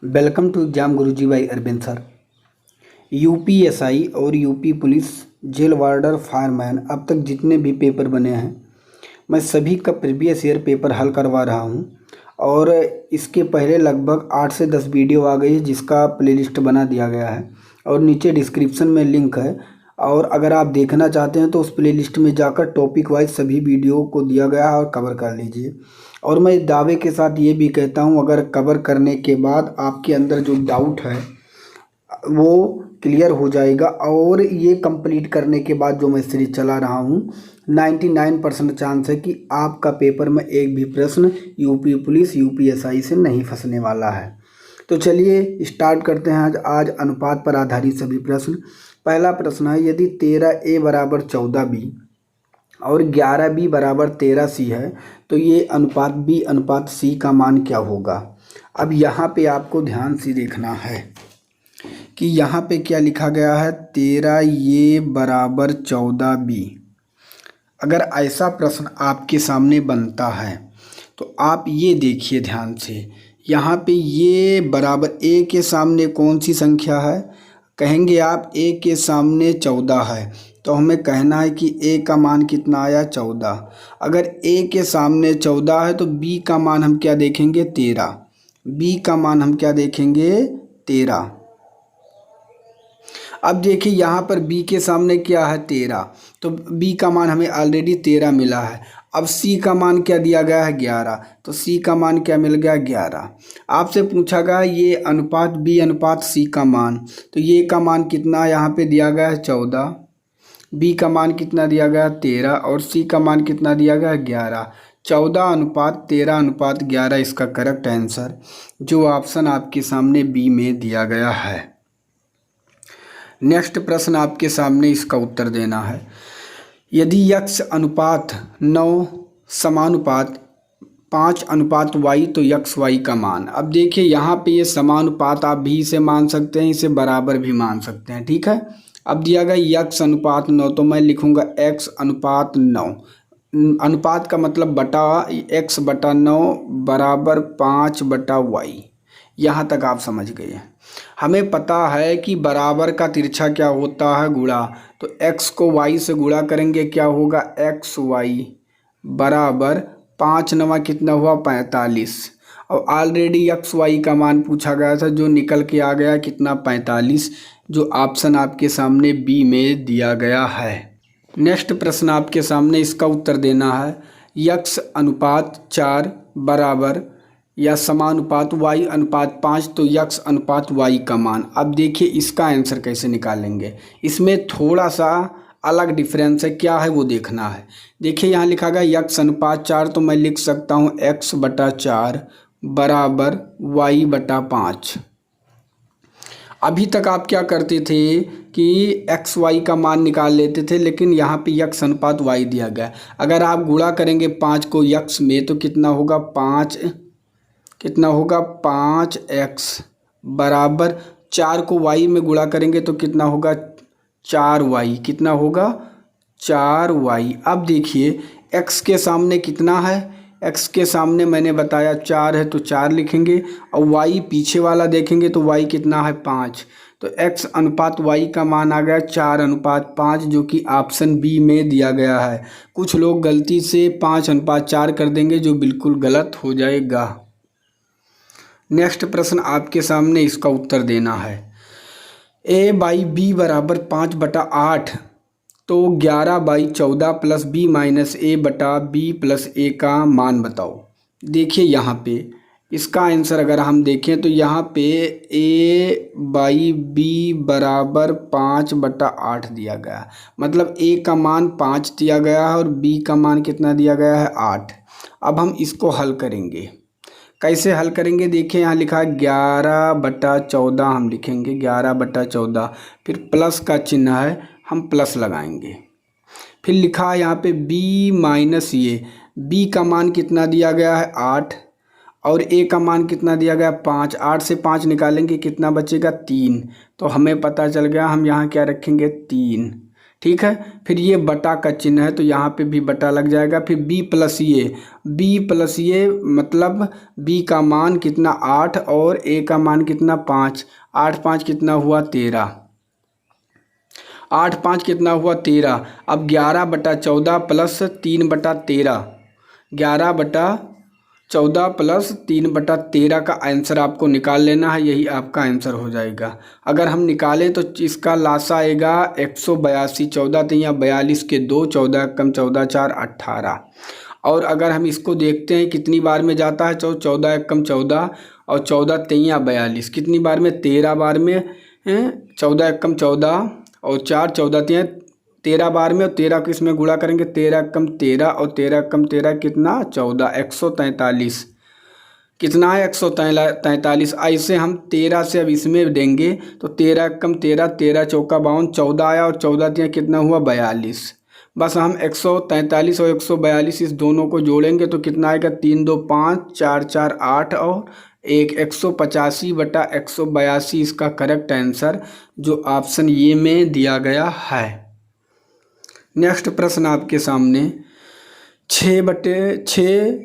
Welcome to exam Guruji by Arvind sir. UPSI और UP police jail warder fireman अब तक जितने भी पेपर बने हैं मैं सभी का प्रीवियस ईयर पेपर हल करवा रहा हूं और इसके पहले लगभग 8 से 10 वीडियो आ गई है जिसका प्लेलिस्ट बना दिया गया है और नीचे डिस्क्रिप्शन में लिंक है। और अगर आप देखना चाहते हैं तो उस प्लेलिस्ट में जाकर टॉपिक वाइज सभी वीडियो को दिया गया है और कवर कर लीजिए। और मैं दावे के साथ ये भी कहता हूँ, अगर कवर करने के बाद आपके अंदर जो डाउट है वो क्लियर हो जाएगा और ये कंप्लीट करने के बाद जो मैं सीरीज चला रहा हूँ 99% चांस है कि आपका पेपर में एक भी प्रश्न यूपी पुलिस यूपीएसआई से नहीं फंसने वाला है। तो चलिए स्टार्ट करते हैं आज अनुपात पर आधारित सभी प्रश्न। पहला प्रश्न है, यदि 13A बराबर 14B और 11B बराबर 13C है तो ये अनुपात B अनुपात C का मान क्या होगा। अब यहाँ पे आपको ध्यान से देखना है कि यहाँ पे क्या लिखा गया है, 13A बराबर 14B। अगर ऐसा प्रश्न आपके सामने बनता है तो आप ये देखिए ध्यान से, यहाँ पे ये बराबर A के सामने कौन सी संख्या है, कहेंगे आप A के सामने 14 है तो हमें कहना है कि A का मान कितना आया 14। अगर A के सामने 14 है तो B का मान हम क्या देखेंगे 13। B का मान हम क्या देखेंगे 13। अब देखिए यहाँ पर B के सामने क्या है 13, तो B का मान हमें ऑलरेडी 13 मिला है। अब C का मान क्या दिया गया है 11, तो C का मान क्या मिल गया 11। आपसे पूछा गया ये अनुपात B अनुपात C का मान, तो ये का मान कितना यहाँ पे दिया गया है 14, B का मान कितना दिया गया 13 और C का मान कितना दिया गया 11। 14 अनुपात 13 अनुपात 11 इसका करेक्ट आंसर जो ऑप्शन आपके सामने B में दिया गया है। नेक्स्ट प्रश्न आपके सामने इसका उत्तर देना है, यदि x अनुपात 9 समानुपात 5 अनुपात y तो x y का मान। अब देखिए यहाँ पे ये समानुपात आप भी इसे मान सकते हैं, इसे बराबर भी मान सकते हैं, ठीक है। अब दिया गया x अनुपात 9 तो मैं लिखूँगा x अनुपात 9, अनुपात का मतलब बटा x बटा 9 बराबर 5 बटा y। यहाँ तक आप समझ गए हैं। हमें पता है कि बराबर का तिरछा क्या होता है गुणा, तो x को y से गुणा करेंगे क्या होगा xy बराबर 5 नवा कितना हुआ 45। और ऑलरेडी xy का मान पूछा गया था जो निकल के आ गया कितना 45, जो ऑप्शन आपके सामने B में दिया गया है। नेक्स्ट प्रश्न आपके सामने इसका उत्तर देना है, x अनुपात 4 बराबर या समानुपात y अनुपात 5 तो x अनुपात y का मान। अब देखिए इसका आंसर कैसे निकालेंगे, इसमें थोड़ा सा अलग डिफरेंस है, क्या है वो देखना है। देखिए यहाँ लिखा गया x अनुपात 4 तो मैं लिख सकता हूँ x बटा 4 बराबर y बटा 5। अभी तक आप क्या करते थे कि एक्स वाई का मान निकाल लेते थे, लेकिन यहाँ पे x अनुपात y दिया गया। अगर आप गुणा करेंगे 5 को x में तो कितना होगा 5x बराबर 4 को y में गुणा करेंगे तो कितना होगा 4y, कितना होगा 4y। अब देखिए x के सामने कितना है, x के सामने मैंने बताया 4 है तो 4 लिखेंगे और y पीछे वाला देखेंगे तो y कितना है 5, तो x अनुपात y का मान आ गया 4 अनुपात 5 जो कि ऑप्शन B में दिया गया है। कुछ लोग गलती से 5 अनुपात 4 कर देंगे जो बिल्कुल गलत हो जाएगा। नेक्स्ट प्रश्न आपके सामने इसका उत्तर देना है, a बाई बी बराबर 5 बटा 8 तो 11 बाई 14 प्लस b माइनस ए बटा b प्लस ए का मान बताओ। देखिए यहाँ पे इसका आंसर अगर हम देखें तो यहाँ पे a बाई बी बराबर 5 बटा 8 दिया गया, मतलब a का मान 5 दिया गया है और b का मान कितना दिया गया है 8। अब हम इसको हल करेंगे, कैसे हल करेंगे देखिए यहाँ लिखा है 11 बटा 14 हम लिखेंगे 11 बटा 14, फिर प्लस का चिन्ह है हम प्लस लगाएंगे, फिर लिखा है यहाँ पे b माइनस ये, b का मान कितना दिया गया है 8 और a का मान कितना दिया गया 5। 8 से 5 निकालेंगे कितना बचेगा 3, तो हमें पता चल गया हम यहाँ क्या रखेंगे 3, ठीक है। फिर ये बटा का चिन्ह है तो यहाँ पे भी बटा लग जाएगा। फिर b प्लस ये मतलब b का मान कितना 8 और a का मान कितना 5। 8 5 कितना हुआ 13। 8 5 कितना हुआ 13। अब 11/14 प्लस 3/13, 11/14 प्लस 3/13 का आंसर आपको निकाल लेना है। यही आपका आंसर हो जाएगा। अगर हम निकालें तो इसका लासा आएगा 182। 14 3 42 के 2, 14 कम 14 4 18। और अगर हम इसको देखते हैं कितनी बार में जाता है, 14 कम 14 और 14 3 42 कितनी बार में, 13 बार में। 14 कम 14 और 4 14 3 13 बार में, और 13 को इसमें गुणा करेंगे, 13 कम 13 और 13 कम 13 कितना 14, 143 कितना है 143। ऐसे हम 13 से अब इसमें देंगे तो 13 कम 13, 13 चौका 52, 14 आया और 14 3 कितना हुआ 42। बस हम 143 और 142 इस दोनों को जोड़ेंगे तो कितना आएगा 3 2 5 4 4 8 और 185/182 इसका करेक्ट आंसर जो ऑप्शन ये में दिया गया है। नेक्स्ट प्रश्न आपके सामने 6/6,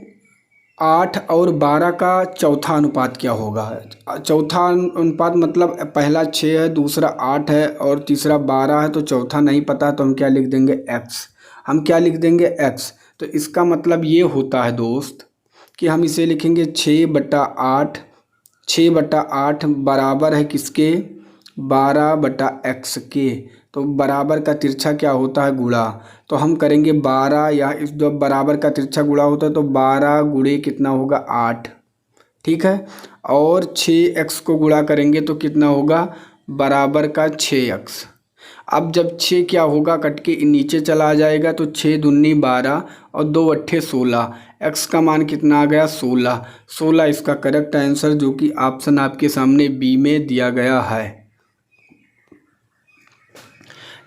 8 और 12 का चौथा अनुपात क्या होगा। चौथा अनुपात मतलब पहला 6 है, दूसरा 8 है और तीसरा 12 है, तो चौथा नहीं पता है तो हम क्या लिख देंगे x। हम क्या लिख देंगे x। तो इसका मतलब ये होता है दोस्त कि हम इसे लिखेंगे 6/8। 6/8 बराबर है किसके 12/x के। तो बराबर का तिरछा क्या होता है गुणा। तो हम करेंगे 12 या इस जो बराबर का तिरछा गुणा होता है तो 12 गुणे कितना होगा 8, ठीक है। और 6x को गुणा करेंगे तो कितना होगा बराबर का 6x। अब जब 6 क्या होगा कट के नीचे चला आ जाएगा तो 6 दूनी 12 और 2 अट्ठे 16। x का मान कितना आ गया 16। 16 इसका करेक्ट आंसर जो कि ऑप्शन आपके सामने बी में दिया गया है।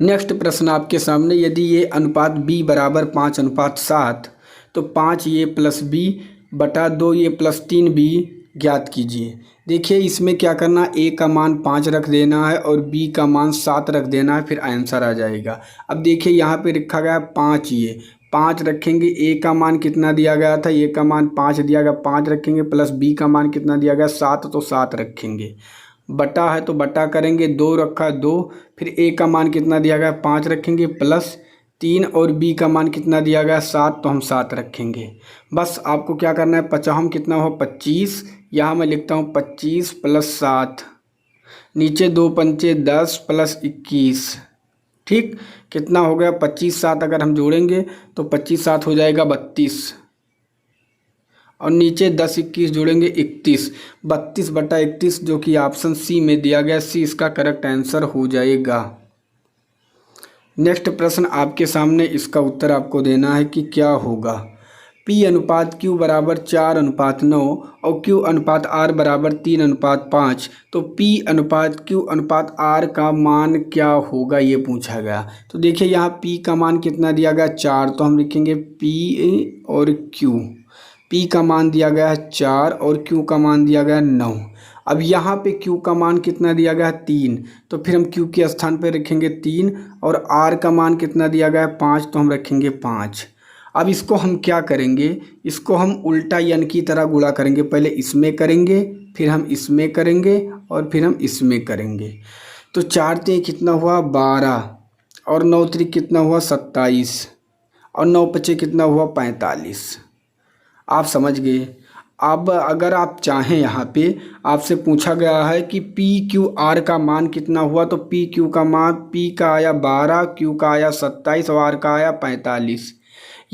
नेक्स्ट प्रश्न आपके सामने यदि ये अनुपात b बराबर 5:7 तो 5a प्लस b बटा 2a प्लस 3b ज्ञात कीजिए। देखिए इसमें क्या करना, a का मान 5 रख देना है और b का मान 7 रख देना है, फिर आंसर आ जाएगा। अब देखिए यहाँ पे रखा गया 5a, 5 रखेंगे, a का मान कितना दिया गया था, a का मान 5 दिया गया, 5 रखेंगे प्लस b का मान कितना दिया गया 7, तो 7 रखेंगे। बटा है तो बटा करेंगे, 2 रखा 2, फिर a का मान कितना दिया गया 5 रखेंगे प्लस 3 और b का मान कितना दिया गया 7, तो हम 7 रखेंगे। बस आपको क्या करना है, 50 कितना हो 25, यहाँ मैं लिखता हूँ 25 प्लस 7, नीचे 2 पंचे 10 प्लस 21, ठीक कितना हो गया 25 7 अगर हम जोड़ेंगे तो 25 7 हो जाएगा 32 और नीचे 10 21 जोड़ेंगे 31, 32/31 जो कि ऑप्शन सी में दिया गया, सी इसका करेक्ट आंसर हो जाएगा। नेक्स्ट प्रश्न आपके सामने, इसका उत्तर आपको देना है कि क्या होगा। P अनुपात Q बराबर 4:9 और Q अनुपात R बराबर 3:5, तो P अनुपात Q अनुपात R का मान क्या होगा ये पूछा गया। तो देखिए यहाँ P का मान कितना दिया गया 4, तो हम लिखेंगे P और Q। P का मान दिया गया है 4 और Q का मान दिया गया 9। अब यहाँ पे Q का मान कितना दिया गया है 3, तो फिर हम Q के स्थान पे रखेंगे 3 और R का मान कितना दिया गया है 5, तो हम रखेंगे 5। अब इसको हम क्या करेंगे, इसको हम उल्टा यन की तरह गुणा करेंगे। पहले इसमें करेंगे, फिर हम इसमें करेंगे और फिर हम इसमें करेंगे। तो 4 3 कितना हुआ 12 और 9 3 कितना हुआ 27 और 9 5 कितना हुआ 45। आप समझ गए। अब अगर आप चाहें यहाँ पे आपसे पूछा गया है कि पी क्यू आर का मान कितना हुआ, तो पी क्यू का मान, पी का आया 12, क्यू का आया 27 और आर का आया 45।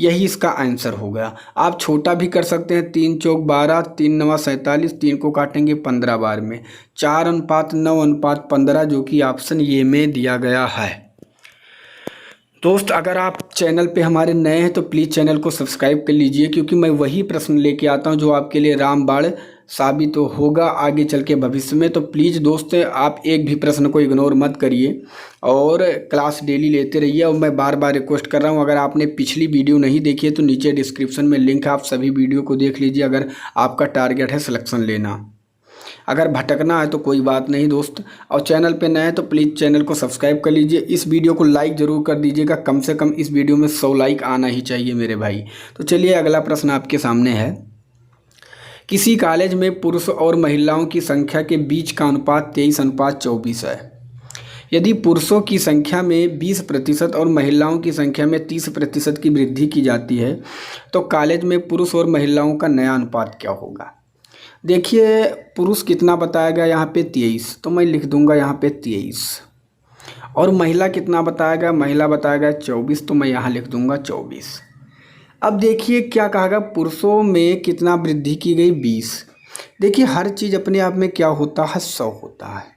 यही इसका आंसर हो गया। आप छोटा भी कर सकते हैं, 3 चौक 12, 3 9 47, 3 को काटेंगे 15 बार में, 4:9:15 जो कि ऑप्शन ये में दिया गया है। दोस्त अगर आप चैनल पे हमारे नए हैं तो प्लीज़ चैनल को सब्सक्राइब कर लीजिए, क्योंकि मैं वही प्रश्न लेके आता हूं जो आपके लिए रामबाण साबित होगा आगे चल के भविष्य में। तो प्लीज़ दोस्त आप एक भी प्रश्न को इग्नोर मत करिए और क्लास डेली लेते रहिए। और मैं बार बार रिक्वेस्ट कर रहा हूं, अगर आपने पिछली वीडियो नहीं देखी है तो नीचे डिस्क्रिप्शन में लिंक है, आप सभी वीडियो को देख लीजिए अगर आपका टारगेट है सिलेक्शन लेना। अगर भटकना है तो कोई बात नहीं दोस्त, और चैनल पे नए हैं तो प्लीज़ चैनल को सब्सक्राइब कर लीजिए। इस वीडियो को लाइक ज़रूर कर दीजिएगा, कम से कम इस वीडियो में 100 लाइक आना ही चाहिए मेरे भाई। तो चलिए अगला प्रश्न आपके सामने है, किसी कॉलेज में पुरुष और महिलाओं की संख्या के बीच का अनुपात 23:24 है। यदि पुरुषों की संख्या में 20% और महिलाओं की संख्या में 30% की वृद्धि की जाती है तो कॉलेज में पुरुष और महिलाओं का नया अनुपात क्या होगा। देखिए पुरुष कितना बताया गया यहाँ पे 23, तो मैं लिख दूंगा यहाँ पे 23, और महिला कितना बताया गया, महिला बताया गया 24, तो मैं यहाँ लिख दूंगा 24। अब देखिए क्या कहा गया, पुरुषों में कितना वृद्धि की गई 20। देखिए हर चीज़ अपने आप में क्या होता है, 100 होता है।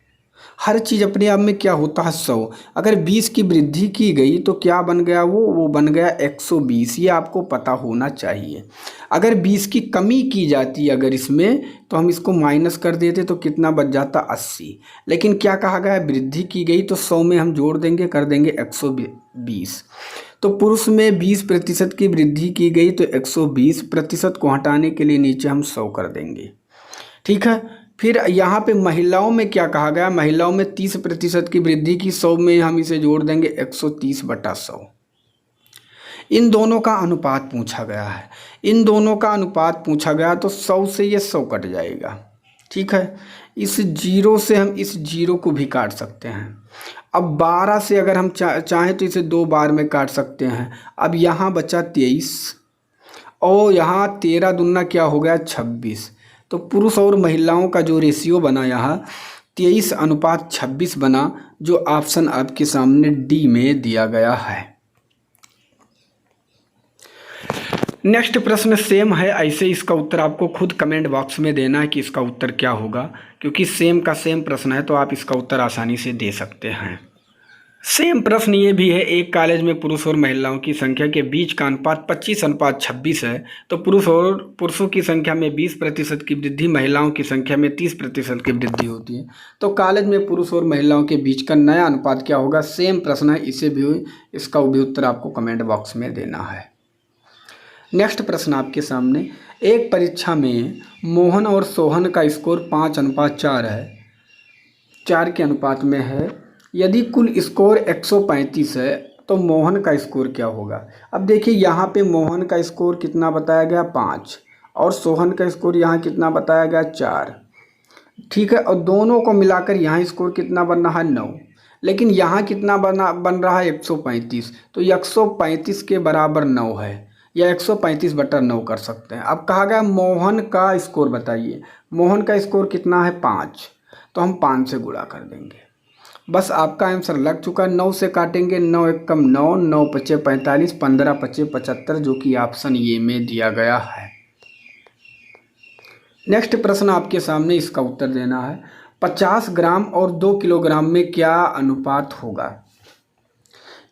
हर चीज़ अपने आप में क्या होता है, 100। अगर 20 की वृद्धि की गई तो क्या बन गया, वो बन गया 120। ये आपको पता होना चाहिए। अगर 20 की कमी की जाती अगर इसमें, तो हम इसको माइनस कर देते तो कितना बच जाता, 80। लेकिन क्या कहा गया, वृद्धि की गई तो 100 में हम जोड़ देंगे, कर देंगे 120। तो पुरुष में 20% की वृद्धि की गई तो 120% को हटाने के लिए नीचे हम 100 कर देंगे, ठीक है। फिर यहाँ पे महिलाओं में क्या कहा गया, महिलाओं में 30% की वृद्धि की, 100 में हम इसे जोड़ देंगे 130/100। इन दोनों का अनुपात पूछा गया है, इन दोनों का अनुपात पूछा गया तो 100 से ये 100 कट जाएगा, ठीक है। इस 0 से हम इस 0 को भी काट सकते हैं। अब 12 से अगर हम चाहें तो इसे 2 बार में काट सकते हैं। अब यहाँ बचा 23 और यहाँ 13 दूना क्या हो गया, 26। तो पुरुष और महिलाओं का जो रेशियो बना यहाँ 23:26 बना, जो ऑप्शन आपके सामने डी में दिया गया है। नेक्स्ट प्रश्न सेम है, ऐसे इसका उत्तर आपको खुद कमेंट बॉक्स में देना है कि इसका उत्तर क्या होगा, क्योंकि सेम का सेम प्रश्न है तो आप इसका उत्तर आसानी से दे सकते हैं। सेम प्रश्न ये भी है, एक कॉलेज में पुरुष और महिलाओं की संख्या के बीच का अनुपात 25:26 है तो पुरुषों की संख्या में 20% की वृद्धि, महिलाओं की संख्या में 30% की वृद्धि होती है। तो कॉलेज में पुरुष और महिलाओं के बीच का नया अनुपात क्या होगा। सेम प्रश्न है, इसे भी इसका भी उत्तर आपको कमेंट बॉक्स में देना है। नेक्स्ट प्रश्न आपके सामने, एक परीक्षा में मोहन और सोहन का स्कोर 5:4 है, 4 के अनुपात में है। यदि कुल स्कोर 135 है तो मोहन का स्कोर क्या होगा। अब देखिए यहाँ पे मोहन का स्कोर कितना बताया गया, 5, और सोहन का स्कोर यहाँ कितना बताया गया, 4, ठीक है। और दोनों को मिलाकर यहाँ स्कोर कितना बन रहा है, 9। लेकिन यहाँ कितना बन रहा है, 135। तो 135 के बराबर 9 है, या 135/9 कर सकते हैं। अब कहा गया मोहन का स्कोर बताइए, मोहन का स्कोर कितना है, 5, तो हम 5 से गुणा कर देंगे। बस आपका आंसर लग चुका। 9 से काटेंगे, 9 एकम 9, 9 पचे 45, 15 पचे 75, जो कि ऑप्शन ए में दिया गया है। नेक्स्ट प्रश्न आपके सामने, इसका उत्तर देना है, 50 ग्राम और 2 किलोग्राम में क्या अनुपात होगा।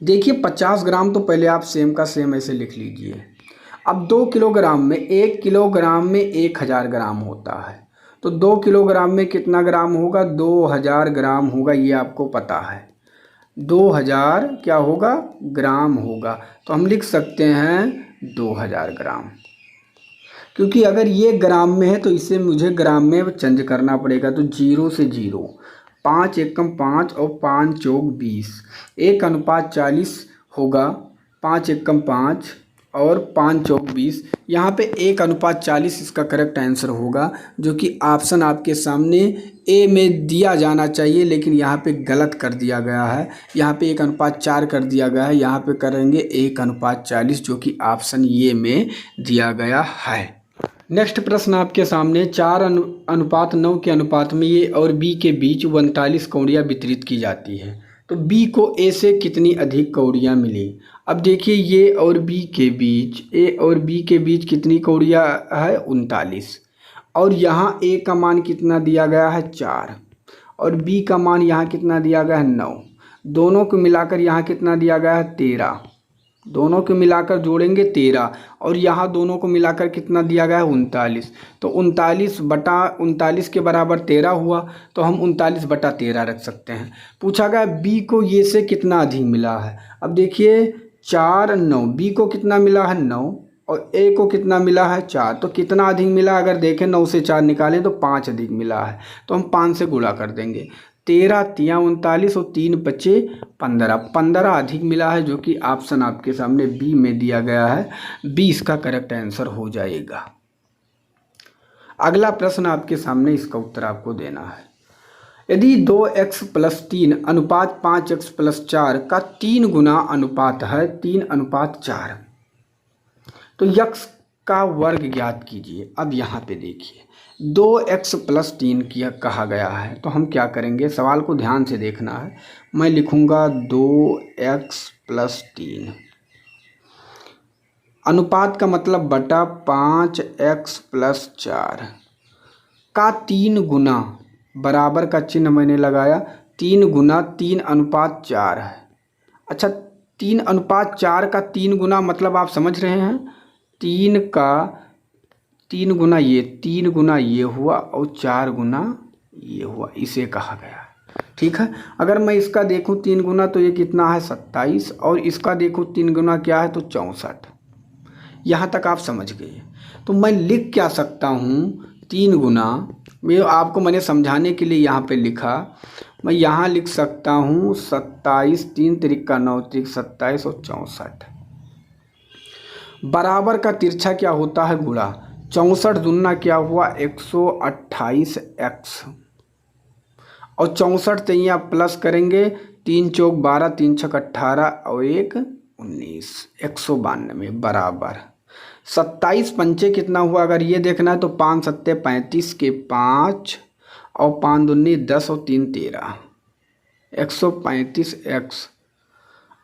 देखिए 50 ग्राम तो पहले आप सेम का सेम ऐसे लिख लीजिए। अब 2 किलोग्राम में, 1 किलोग्राम में 1000 ग्राम होता है, तो 2 किलोग्राम में कितना ग्राम होगा, 2000 ग्राम होगा। ये आपको पता है 2000 क्या होगा, ग्राम होगा। तो हम लिख सकते हैं 2000 ग्राम, क्योंकि अगर ये ग्राम में है तो इसे मुझे ग्राम में चेंज करना पड़ेगा। तो 0 से 0, 5 एकम 5 और 5 चौक 20, 1:40 होगा। 5 एकम 5 और 5 चौक 20, यहाँ पे 1:40 इसका करेक्ट आंसर होगा, जो कि ऑप्शन आपके सामने ए में दिया जाना चाहिए, लेकिन यहाँ पे गलत कर दिया गया है। यहाँ पे 1:4 कर दिया गया है, यहाँ पे करेंगे 1:40, जो कि ऑप्शन ए में दिया गया है। नेक्स्ट प्रश्न आपके सामने, 4:9 के अनुपात में ए और बी के बीच 39 कौड़ियाँ वितरित की जाती है, तो बी को ए से कितनी अधिक कौड़ियाँ मिली। अब देखिए ये और बी के बीच, ए और बी के बीच कितनी कौड़ियाँ है, 39, और यहाँ ए का मान कितना दिया गया है, 4, और बी का मान यहाँ कितना दिया गया है, 9। दोनों को मिलाकर यहाँ कितना दिया गया है, 13। दोनों को मिलाकर जोड़ेंगे 13, और यहाँ दोनों को मिलाकर कितना दिया गया है, 39। तो 39/39 के बराबर 13 हुआ, तो हम 39/13 रख सकते हैं। पूछा गया बी को ये से कितना अधिक मिला है। अब देखिए 4 9, बी को कितना मिला है, 9, और ए को कितना मिला है 4, तो कितना अधिक मिला अगर देखें 9 से 4 निकालें तो 5 अधिक मिला है, तो हम 5 से गुणा कर देंगे। 13 तिया 39 और 3 बचे 15, 15 अधिक मिला है, जो कि ऑप्शन आपके सामने बी में दिया गया है। बी इसका करेक्ट आंसर हो जाएगा। अगला प्रश्न आपके सामने, इसका उत्तर आपको देना है। यदि 2x + 3 अनुपात 5x + 4 का 3 गुना अनुपात है 3:4, तो x का वर्ग ज्ञात कीजिए। अब यहाँ पे देखिए 2x + 3 किया कहा गया है, तो हम क्या करेंगे, सवाल को ध्यान से देखना है। मैं लिखूँगा 2x + 3 अनुपात का मतलब बटा 5x + 4 का 3 गुना, बराबर का चिन्ह मैंने लगाया, 3 गुना 3:4 है। अच्छा, 3:4 का 3 गुना मतलब आप समझ रहे हैं, 3 का 3 गुना ये, 3 गुना ये हुआ और 4 गुना ये हुआ, इसे कहा गया है। ठीक है, अगर मैं इसका देखूं 3 गुना तो ये कितना है 27, और इसका देखूं 3 गुना क्या है तो 64। यहाँ तक आप समझ गए। तो मैं लिख क्या सकता हूँ, 3 गुना, आपको मैंने समझाने के लिए यहाँ पे लिखा, मैं यहाँ लिख सकता हूँ 27, 3 त्रिक 9 त्रिक 27 और 64। बराबर का तिरछा क्या होता है गुणा, 64 दूना क्या हुआ 128x, और 64 से यहाँ प्लस करेंगे, 3 चौक 12, 3 छक 18 और 1 19, 192 बराबर 27 पंचे कितना हुआ, अगर ये देखना है तो 5 सत्ते 35 के 5 और 5 दूनी 10 और 3 13, 135x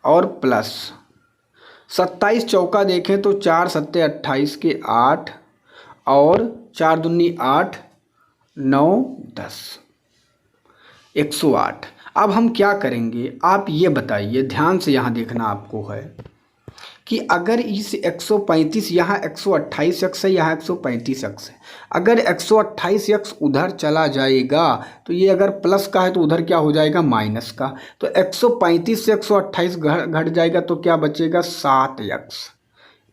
और प्लस 27 चौका देखें तो 4 सत्ते 28 के 8 और 4 दूनी 8 9 10, 108। अब हम क्या करेंगे, आप ये बताइए, ध्यान से यहाँ देखना आपको है कि अगर इस 135, यहाँ 128x है, यहाँ 135x है, अगर 128x उधर चला जाएगा तो ये अगर प्लस का है तो उधर क्या हो जाएगा माइनस का, तो 135 से 128 घट जाएगा तो क्या बचेगा 7x,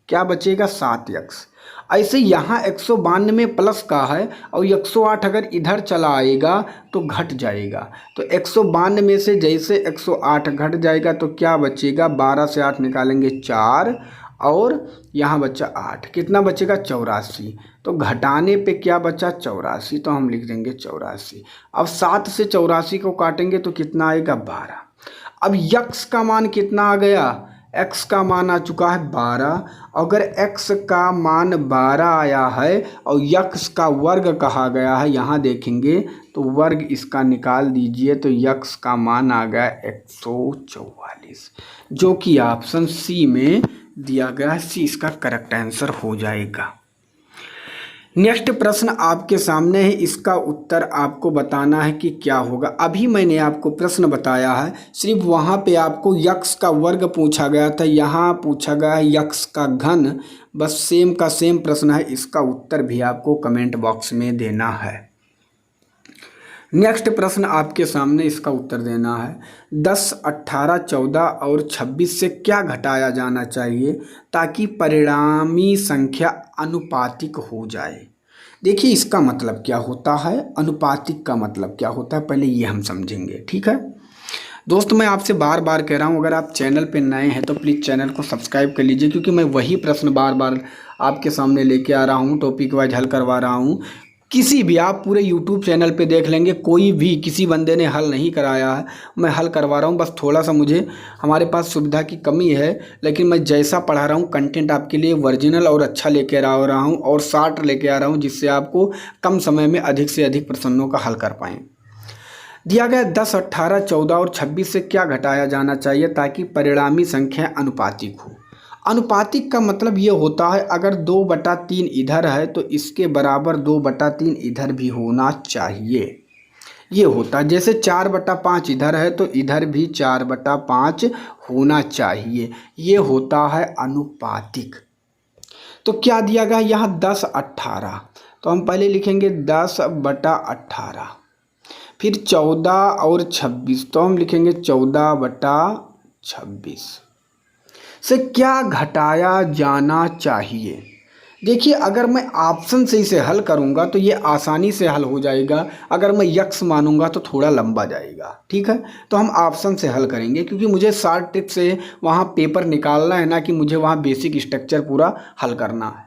क्या बचेगा 7x। ऐसे यहाँ 192 प्लस का है और 108 अगर इधर चला आएगा तो घट जाएगा, तो 192 से जैसे 108 घट जाएगा तो क्या बचेगा, 12 से 8 निकालेंगे 4 और यहाँ बचा 8, कितना बचेगा 84, तो घटाने पे क्या बचा 84, तो हम लिख देंगे 84। अब 7 से 84 को काटेंगे तो कितना आएगा 12। अब यक्स का मान कितना आ गया, x का मान आ चुका है 12। अगर x का मान 12 आया है और यक्स का वर्ग कहा गया है, यहाँ देखेंगे तो वर्ग इसका निकाल दीजिए, तो यक्स का मान आ गया 144, जो कि ऑप्शन सी में दिया गया है। सी इसका करेक्ट आंसर हो जाएगा। नेक्स्ट प्रश्न आपके सामने है, इसका उत्तर आपको बताना है कि क्या होगा। अभी मैंने आपको प्रश्न बताया है, सिर्फ वहाँ पे आपको यक्स का वर्ग पूछा गया था, यहाँ पूछा गया है यक्स का घन, बस सेम का सेम प्रश्न है। इसका उत्तर भी आपको कमेंट बॉक्स में देना है। नेक्स्ट प्रश्न आपके सामने, इसका उत्तर देना है 10, 18, 14 और 26 से क्या घटाया जाना चाहिए ताकि परिणामी संख्या अनुपातिक हो जाए। देखिए इसका मतलब क्या होता है, अनुपातिक का मतलब क्या होता है, पहले ये हम समझेंगे। ठीक है दोस्त, मैं आपसे बार बार कह रहा हूँ, अगर आप चैनल पे नए हैं तो प्लीज़ चैनल को सब्सक्राइब कर लीजिए, क्योंकि मैं वही प्रश्न बार बार आपके सामने लेके आ रहा हूँ, टॉपिक वाइज हल करवा रहा हूँ। किसी भी आप पूरे YouTube चैनल पे देख लेंगे, कोई भी किसी बंदे ने हल नहीं कराया है, मैं हल करवा रहा हूँ। बस थोड़ा सा मुझे हमारे पास सुविधा की कमी है, लेकिन मैं जैसा पढ़ा रहा हूँ कंटेंट आपके लिए ओरिजिनल और अच्छा लेके आ रहा हूँ और शॉर्ट लेके आ रहा हूँ, जिससे आपको कम समय में अधिक से अधिक प्रश्नों का हल कर पाएँ। दिया गया 10, 18, 14 और 26 से क्या घटाया जाना चाहिए ताकि परिणामी संख्या अनुपातिक हो। अनुपातिक का मतलब ये होता है, अगर 2/3 इधर है तो इसके बराबर 2/3 इधर भी होना चाहिए। ये होता है, जैसे 4/5 इधर है तो इधर भी 4/5 होना चाहिए। ये होता है अनुपातिक। तो क्या दिया गया यहाँ 10, 18, तो हम पहले लिखेंगे 10/18, फिर 14 और 26, तो हम लिखेंगे 14/26। से क्या घटाया जाना चाहिए। देखिए, अगर मैं ऑप्शन से इसे हल करूंगा तो ये आसानी से हल हो जाएगा, अगर मैं यक्स मानूंगा तो थोड़ा लंबा जाएगा। ठीक है, तो हम ऑप्शन से हल करेंगे क्योंकि मुझे शॉर्ट ट्रिक से वहाँ पेपर निकालना है ना कि मुझे वहाँ बेसिक स्ट्रक्चर पूरा हल करना है।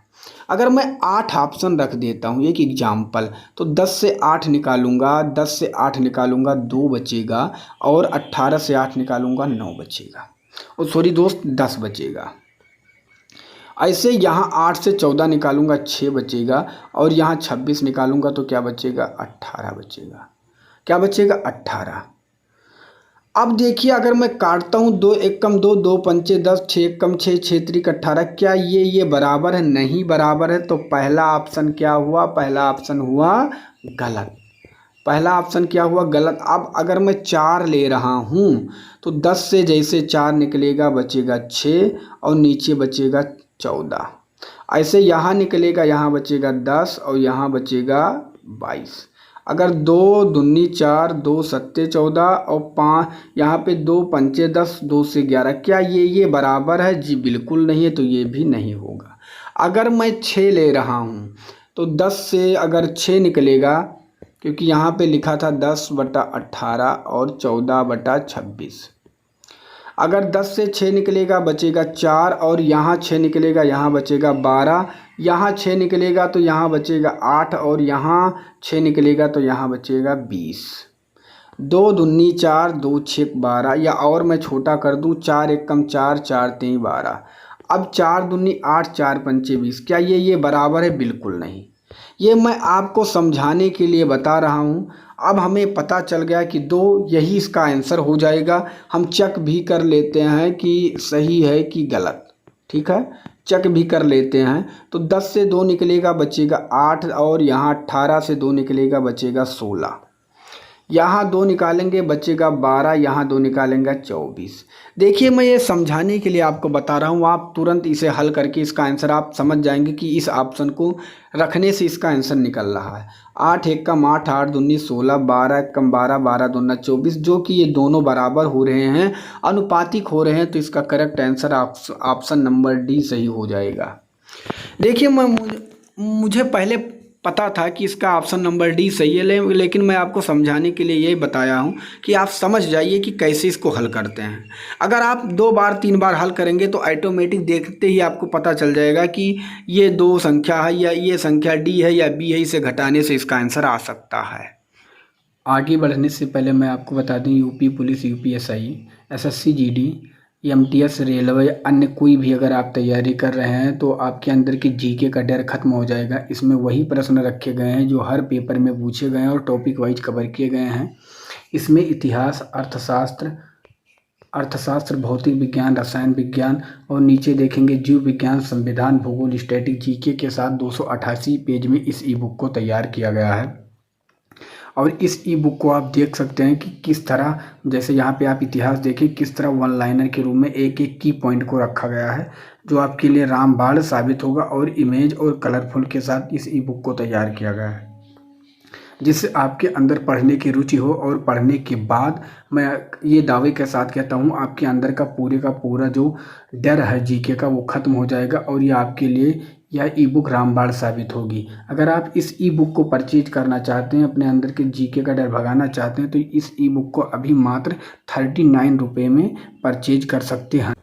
अगर मैं 8 ऑप्शन रख देता हूँ एक एग्जाम्पल, तो 10 से 8 निकालूंगा, 10 से 8 निकालूंगा 2 बचेगा, और 18 से 8 निकालूंगा 9 बचेगा, और सॉरी दोस्त 10 बचेगा। ऐसे यहाँ 8 से 14 निकालूंगा 6 बचेगा, और यहाँ 26 निकालूंगा तो क्या बचेगा, 18 बचेगा। क्या बचेगा, 18। अब देखिए, अगर मैं काटता हूँ 2 एक कम 2, 2 पंचे 10, 6 एक कम 6, 6 त्रिक 18, क्या ये बराबर है, नहीं बराबर है। तो पहला ऑप्शन क्या हुआ, पहला ऑप्शन हुआ गलत। पहला ऑप्शन क्या हुआ, गलत। अब अगर मैं 4 ले रहा हूँ तो 10 से जैसे 4 निकलेगा बचेगा 6, और नीचे बचेगा 14। ऐसे यहाँ निकलेगा, यहाँ बचेगा 10, और यहाँ बचेगा 22। अगर 2 दूनी 4, 2 सत्ते 14, और 5 यहाँ पे 2 पंचे 10, 2 से 11, क्या ये बराबर है, जी बिल्कुल नहीं है, तो ये भी नहीं होगा। अगर मैं 6 ले रहा हूँ तो 10 से अगर 6 निकलेगा, क्योंकि यहाँ पे लिखा था 10/18 और 14/26, अगर 10 से 6 निकलेगा बचेगा 4, और यहाँ 6 निकलेगा यहाँ बचेगा 12, यहाँ 6 निकलेगा तो यहाँ बचेगा 8, और यहाँ 6 निकलेगा तो यहाँ बचेगा 20। 2 दूनी 4, 2 6 12, या और मैं छोटा कर दूँ, 4 एक कम 4, 4 3 12। अब 4 दूनी 8, 4 पंचे 20, क्या ये बराबर है, बिल्कुल नहीं। ये मैं आपको समझाने के लिए बता रहा हूँ। अब हमें पता चल गया कि 2 यही इसका आंसर हो जाएगा। हम चेक भी कर लेते हैं कि सही है कि गलत। ठीक है, चेक भी कर लेते हैं। तो 10 से 2 निकलेगा बचेगा 8, और यहाँ 18 से 2 निकलेगा बचेगा 16, यहाँ 2 निकालेंगे बचेगा 12, यहाँ 2 निकालेंगे 24। देखिए, मैं ये समझाने के लिए आपको बता रहा हूँ, आप तुरंत इसे हल करके इसका आंसर आप समझ जाएंगे कि इस ऑप्शन को रखने से इसका आंसर निकल रहा है। 8 एक कम 8, 8 दूनी 16, 12 एक कम 12, 12 दूना 24, जो कि ये दोनों बराबर हो रहे हैं, अनुपातिक हो रहे हैं, तो इसका correct answer option number D सही हो जाएगा। देखिए, मुझे पहले पता था कि इसका ऑप्शन नंबर डी सही है, लेकिन मैं आपको समझाने के लिए यही बताया हूँ कि आप समझ जाइए कि कैसे इसको हल करते हैं। अगर आप 2 बार 3 बार हल करेंगे तो ऑटोमेटिक देखते ही आपको पता चल जाएगा कि ये 2 संख्या है, या ये संख्या डी है या बी है, इसे घटाने से इसका आंसर आ सकता है। आगे बढ़ने से पहले मैं आपको बता दूं, UP police, UPSI, SSC GD, MTS, railway, अन्य कोई भी अगर आप तैयारी कर रहे हैं तो आपके अंदर की जीके का डर खत्म हो जाएगा। इसमें वही प्रश्न रखे गए हैं जो हर पेपर में पूछे गए हैं और टॉपिक वाइज कवर किए गए हैं। इसमें इतिहास, अर्थशास्त्र, भौतिक विज्ञान, रसायन विज्ञान, और नीचे देखेंगे जीव विज्ञान, संविधान, भूगोल, स्टैटिक, जीके के साथ 288 पेज में इस ई बुक को तैयार किया गया है। और इस ई बुक को आप देख सकते हैं कि किस तरह, जैसे यहाँ पे आप इतिहास देखें, किस तरह 1 लाइनर के रूप में एक एक की पॉइंट को रखा गया है, जो आपके लिए रामबाण साबित होगा। और इमेज और कलरफुल के साथ इस ई बुक को तैयार किया गया है, जिससे आपके अंदर पढ़ने की रुचि हो, और पढ़ने के बाद मैं ये दावे के साथ कहता हूँ आपके अंदर का पूरा जो डर है जीके का वो ख़त्म हो जाएगा, और ये आपके लिए यह ई बुक रामबाण साबित होगी। अगर आप इस ई बुक को परचेज करना चाहते हैं, अपने अंदर के जीके का डर भगाना चाहते हैं, तो इस ई बुक को अभी मात्र 39 रुपये में परचेज कर सकते हैं।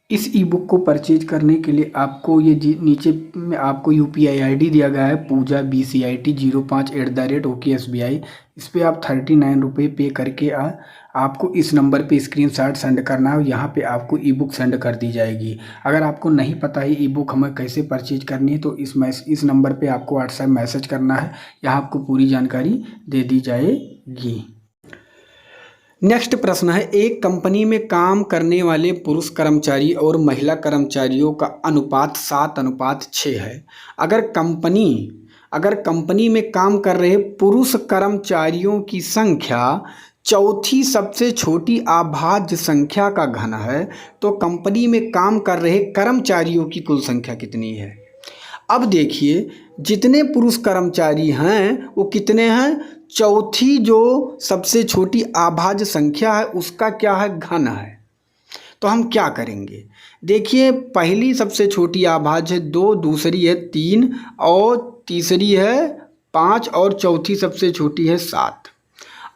इस ई बुक को परचेज करने के लिए आपको ये नीचे में आपको UPI ID दिया गया है, पूजा BCIT 05@OKSBI। इस पर आप 39 रुपये पे करके आपको इस नंबर पे स्क्रीनशॉट सेंड करना है, और यहाँ पे आपको ई बुक सेंड कर दी जाएगी। अगर आपको नहीं पता है ई बुक हमें कैसे परचेज करनी है, तो इस नंबर पे आपको व्हाट्सएप मैसेज करना है, यहाँ आपको पूरी जानकारी दे दी जाएगी। नेक्स्ट प्रश्न है, एक कंपनी में काम करने वाले पुरुष कर्मचारी और महिला कर्मचारियों का अनुपात 7:6 है। अगर कंपनी में काम कर रहे पुरुष कर्मचारियों की संख्या चौथी सबसे छोटी अभाज्य संख्या का घन है, तो कंपनी में काम कर रहे कर्मचारियों की कुल संख्या कितनी है। अब देखिए, जितने पुरुष कर्मचारी हैं वो कितने हैं, चौथी जो सबसे छोटी अभाज्य संख्या है उसका क्या है, घन है। तो हम क्या करेंगे, देखिए पहली सबसे छोटी आभाज्य है 2, दूसरी है 3 और तीसरी है 5 और चौथी सबसे छोटी है 7।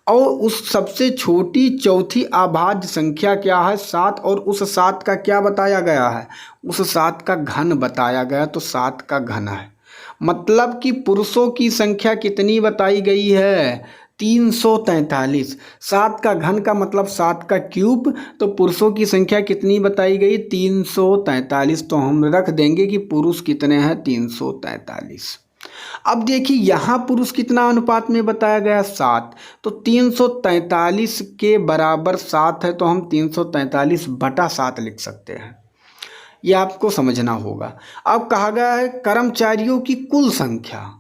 और उस सबसे छोटी चौथी अभाज्य संख्या क्या है 7, और उस 7 का क्या बताया गया है, उस 7 का घन बताया गया, तो 7 का घन है। मतलब कि पुरुषों की संख्या कितनी बताई गई है 343। 7 का घन का मतलब 7 का क्यूब, तो पुरुषों की संख्या कितनी बताई गई 343। तो हम रख देंगे कि पुरुष कितने हैं 343। अब देखिए यहाँ पुरुष कितना अनुपात में बताया गया 7, तो 343 के बराबर 7 है, तो हम 343/7 लिख सकते हैं। ये आपको समझना होगा। अब कहा गया है कर्मचारियों की कुल संख्या।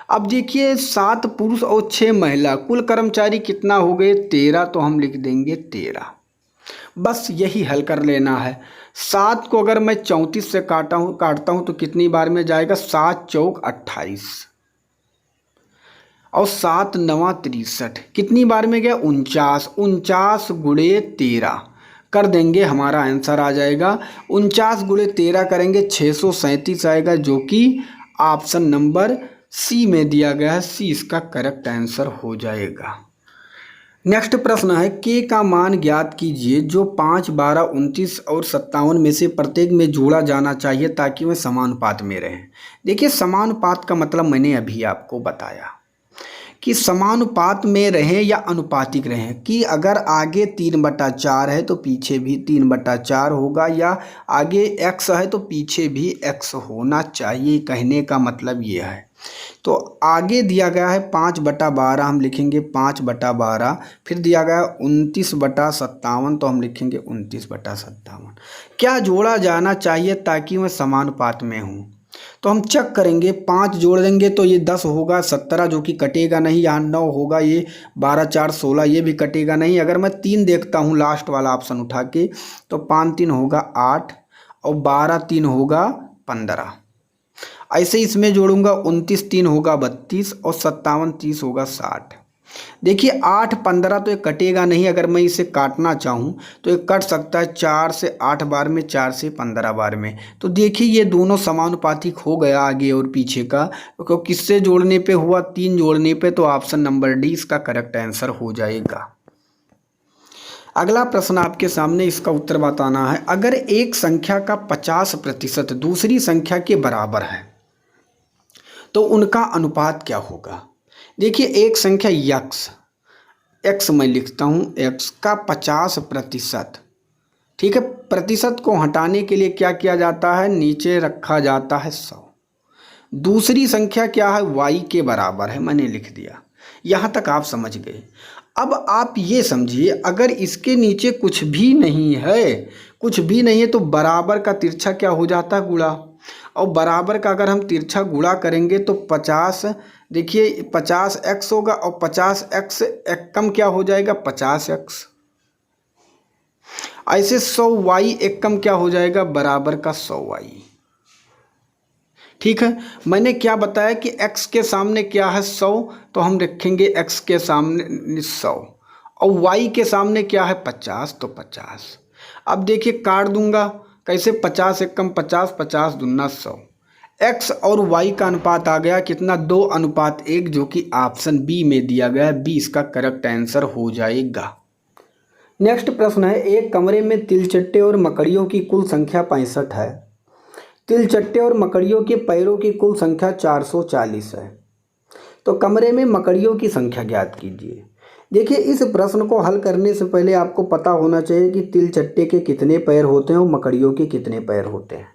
अब देखिए 7 पुरुष और 6 महिला, कुल कर्मचारी कितना हो गए 13, तो हम लिख देंगे 13। बस यही हल कर लेना है। 7 को अगर मैं 34 से काटता हूँ तो कितनी बार में जाएगा 7 चौक 28 और 7 नवा 63, कितनी बार में गया 49। 49 गुणे 13 कर देंगे, हमारा आंसर आ जाएगा 49 गुणे 13 करेंगे 637 आएगा, जो कि ऑप्शन नंबर सी में दिया गया है। सी इसका करेक्ट आंसर हो जाएगा। नेक्स्ट प्रश्न है के का मान ज्ञात कीजिए जो 5, 12, 29 और 57 में से प्रत्येक में जोड़ा जाना चाहिए ताकि वह समानुपात में रहे। देखिए समानुपात का मतलब मैंने अभी आपको बताया कि समानुपात में रहें या अनुपातिक रहें, कि अगर आगे 3/4 है तो पीछे भी 3/4 होगा, या आगे x है तो पीछे भी x होना चाहिए। कहने का मतलब ये है। तो आगे दिया गया है 5/12, हम लिखेंगे 5/12। फिर दिया गया 29/57, तो हम लिखेंगे 29/57। क्या जोड़ा जाना चाहिए ताकि वह समानुपात में हो, तो हम चेक करेंगे। 5 जोड़ देंगे तो ये 10 होगा, 17 जो कि कटेगा नहीं, यहाँ 9 होगा, ये 12, 4, 16 ये भी कटेगा नहीं। अगर मैं 3 देखता हूँ लास्ट वाला ऑप्शन उठा के, तो 5 3 होगा 8 और 12 3 होगा 15। ऐसे इसमें जोड़ूंगा 29 3 होगा 32 और 57 30 होगा 60। देखिए 8 15 तो ये कटेगा नहीं। अगर मैं इसे काटना चाहूँ तो ये कट सकता है 4 से 8 बार में, 4 से 15 बार में। तो देखिए ये दोनों समानुपातिक हो गया आगे और पीछे का। तो किससे जोड़ने पे हुआ 3 जोड़ने पे, तो ऑप्शन नंबर डी इसका करेक्ट आंसर हो जाएगा। अगला प्रश्न आपके सामने, इसका उत्तर बताना है। अगर एक संख्या का 50% दूसरी संख्या के बराबर है तो उनका अनुपात क्या होगा। देखिए एक संख्या x मैं लिखता हूँ, x का 50%, ठीक है। प्रतिशत को हटाने के लिए क्या किया जाता है, नीचे रखा जाता है 100। दूसरी संख्या क्या है y के बराबर है, मैंने लिख दिया। यहाँ तक आप समझ गए। अब आप ये समझिए अगर इसके नीचे कुछ भी नहीं है तो बराबर का तिरछा क्या हो जाता है, गुणा। और बराबर का अगर हम तिरछा गुणा करेंगे तो 50, देखिए 50x होगा और 50x एक कम क्या हो जाएगा 50x। ऐसे 100y एक कम क्या हो जाएगा बराबर का 100y। ठीक है, मैंने क्या बताया कि x के सामने क्या है 100, तो हम रखेंगे x के सामने 100 और y के सामने क्या है 50, तो 50। अब देखिए काट दूंगा कैसे, 50 एक कम 50, 50 दूना 100। x और y का अनुपात आ गया कितना 2:1, जो कि ऑप्शन बी में दिया गया है। बी इसका करेक्ट आंसर हो जाएगा। नेक्स्ट प्रश्न है, एक कमरे में तिलचट्टे और मकड़ियों की कुल संख्या 65 है। तिलचट्टे और मकड़ियों के पैरों की कुल संख्या 440 है, तो कमरे में मकड़ियों की संख्या ज्ञात कीजिए। देखिए इस प्रश्न को हल करने से पहले आपको पता होना चाहिए कि तिलचट्टे के कितने पैर होते हैं और मकड़ियों के कितने पैर होते हैं।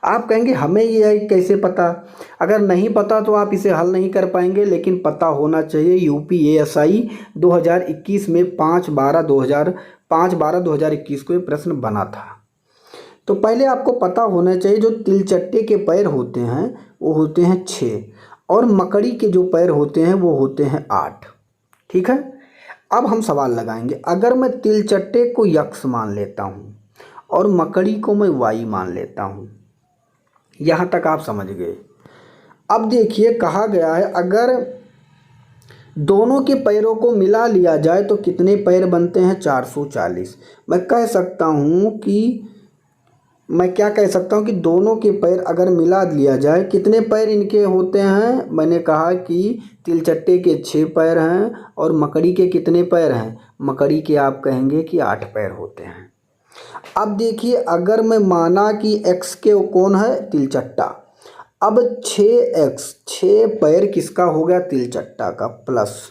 आप कहेंगे हमें ये कैसे पता, अगर नहीं पता तो आप इसे हल नहीं कर पाएंगे, लेकिन पता होना चाहिए। UPSI 2021 में 5/12/2021 को ये प्रश्न बना था। तो पहले आपको पता होना चाहिए जो तिलचट्टे के पैर होते हैं वो होते हैं 6 और मकड़ी के जो पैर होते हैं वो होते हैं 8। ठीक है, अब हम सवाल लगाएंगे। अगर मैं तिलचट्टे को x मान लेता हूँ और मकड़ी को मैं y मान लेता हूँ, यहाँ तक आप समझ गए। अब देखिए कहा गया है अगर दोनों के पैरों को मिला लिया जाए तो कितने पैर बनते हैं? 440। मैं क्या कह सकता हूँ कि दोनों के पैर अगर मिला लिया जाए, कितने पैर इनके होते हैं? मैंने कहा कि तिलचट्टे के 6 पैर हैं और मकड़ी के कितने पैर हैं? मकड़ी के आप कहेंगे कि 8 पैर होते हैं। अब देखिए, अगर मैं माना कि x के कौन है? तिलचट्टा। अब 6x, 6 पैर किसका हो गया? तिलचट्टा का, प्लस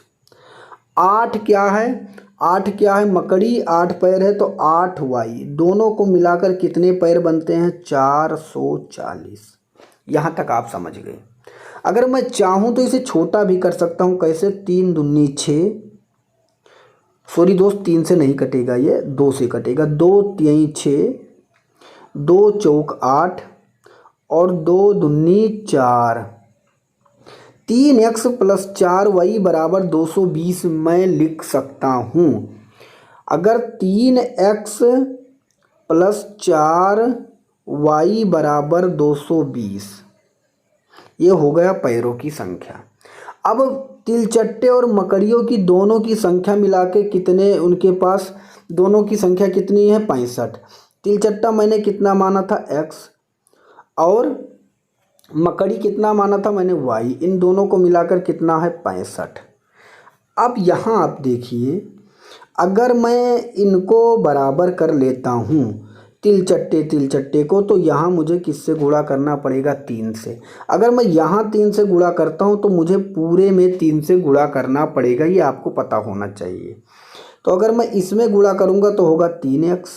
8 क्या है? 8 क्या है? मकड़ी 8 पैर है तो 8y, दोनों को मिलाकर कितने पैर बनते हैं? 440। यहाँ तक आप समझ गए। अगर मैं चाहूँ तो इसे छोटा भी कर सकता हूँ। कैसे? 3 दूनी 6, सॉरी दोस्त, 3 से नहीं कटेगा, ये 2 से कटेगा। 2 3 6, 2 चौक 8 और 2 दूनी 4। 3x प्लस 4y बराबर 220 मैं लिख सकता हूँ। अगर 3x प्लस 4y बराबर 220, ये हो गया पैरों की संख्या। अब तिलचट्टे और मकड़ियों की दोनों की संख्या मिला के कितने उनके पास, दोनों की संख्या कितनी है? 65। तिलचट्टा मैंने कितना माना था? x, और मकड़ी कितना माना था मैंने? y। इन दोनों को मिलाकर कितना है? 65। अब यहाँ आप देखिए, अगर मैं इनको बराबर कर लेता हूँ तिलचट्टे को, तो यहाँ मुझे किससे गुणा करना पड़ेगा? 3 से। अगर मैं यहाँ 3 से गुणा करता हूँ तो मुझे पूरे में 3 से गुणा करना पड़ेगा, ये आपको पता होना चाहिए। तो अगर मैं इसमें गुणा करूँगा तो होगा 3x,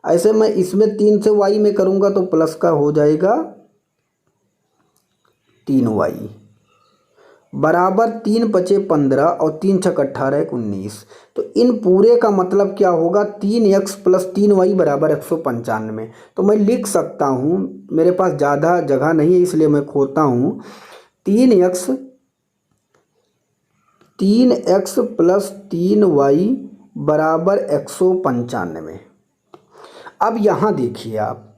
ऐसे मैं इसमें 3 से y में करूँगा तो प्लस का हो जाएगा 3y बराबर 3 पचे 15 और 3 छक 18 19। तो इन पूरे का मतलब क्या होगा? 3x प्लस 3y बराबर 195। तो मैं लिख सकता हूँ, मेरे पास ज़्यादा जगह नहीं है इसलिए मैं खोता हूँ, 3x प्लस 3y बराबर 195। अब यहाँ देखिए आप,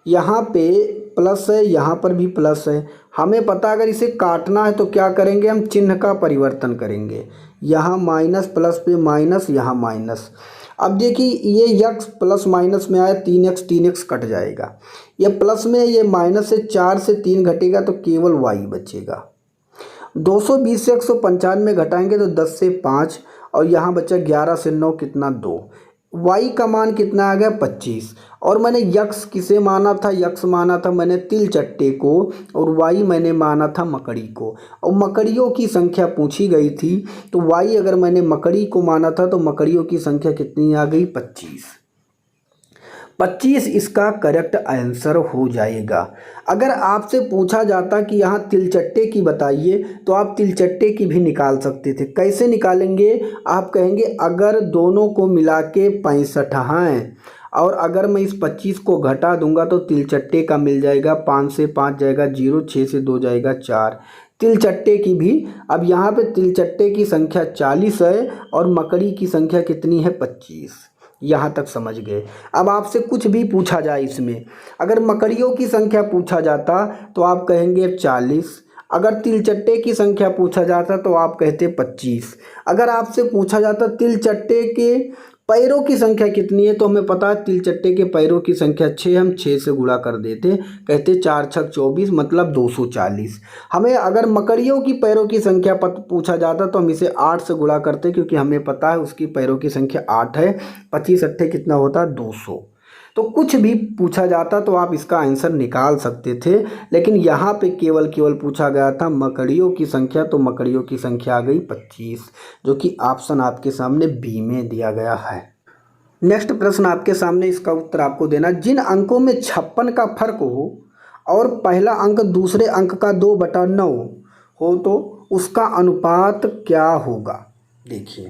यहाँ पे प्लस है, यहाँ पर भी प्लस है। हमें पता अगर इसे काटना है तो क्या करेंगे? हम चिन्ह का परिवर्तन करेंगे। यहाँ माइनस प्लस पे माइनस, यहाँ माइनस। अब देखिए, ये x प्लस माइनस में आया, 3x कट जाएगा। ये प्लस में, ये माइनस से 4 से 3 घटेगा तो केवल y बचेगा। 220 से 195 घटाएंगे तो 10 से 5 और यहाँ बचा 11 से 9 कितना? 2। y का मान कितना आ गया? 25। और मैंने x किसे माना था? x माना था मैंने तिलचट्टे को, और y मैंने माना था मकड़ी को। और मकड़ियों की संख्या पूछी गई थी तो y अगर मैंने मकड़ी को माना था तो मकड़ियों की संख्या कितनी आ गई? 25। 25 इसका करेक्ट आंसर हो जाएगा। अगर आपसे पूछा जाता कि यहाँ तिलचट्टे की बताइए तो आप तिलचट्टे की भी निकाल सकते थे। कैसे निकालेंगे? आप कहेंगे अगर दोनों को मिला के 65 हैं और अगर मैं इस 25 को घटा दूंगा तो तिलचट्टे का मिल जाएगा, 5 से 5 जाएगा 0, 6 से 2 जाएगा 4। तिलचट्टे की भी, अब यहाँ पे तिलचट्टे की संख्या 40 है और मकड़ी की संख्या कितनी है? 25। यहाँ तक समझ गए। अब आपसे कुछ भी पूछा जाए इसमें, अगर मकड़ियों की संख्या पूछा जाता तो आप कहेंगे 40, अगर तिलचट्टे की संख्या पूछा जाता तो आप कहते 25। अगर आपसे पूछा जाता तिलचट्टे के पैरों की संख्या कितनी है तो हमें पता है तिलचट्टे के पैरों की संख्या 6, हम 6 से गुणा कर देते, कहते 4 छक 24 मतलब 240। हमें अगर मकड़ियों की पैरों की संख्या पूछा जाता तो हम इसे 8 से गुणा करते क्योंकि हमें पता है उसकी पैरों की संख्या 8 है। 25 अट्ठे कितना होता है? 200। तो कुछ भी पूछा जाता तो आप इसका आंसर निकाल सकते थे, लेकिन यहाँ पे केवल पूछा गया था मकड़ियों की संख्या, तो मकड़ियों की संख्या आ गई 25, जो कि ऑप्शन आपके सामने बी में दिया गया है। नेक्स्ट प्रश्न आपके सामने, इसका उत्तर आपको देना। जिन अंकों में 56 का फर्क हो और पहला अंक दूसरे अंक का 2/9 हो तो उसका अनुपात क्या होगा? देखिए,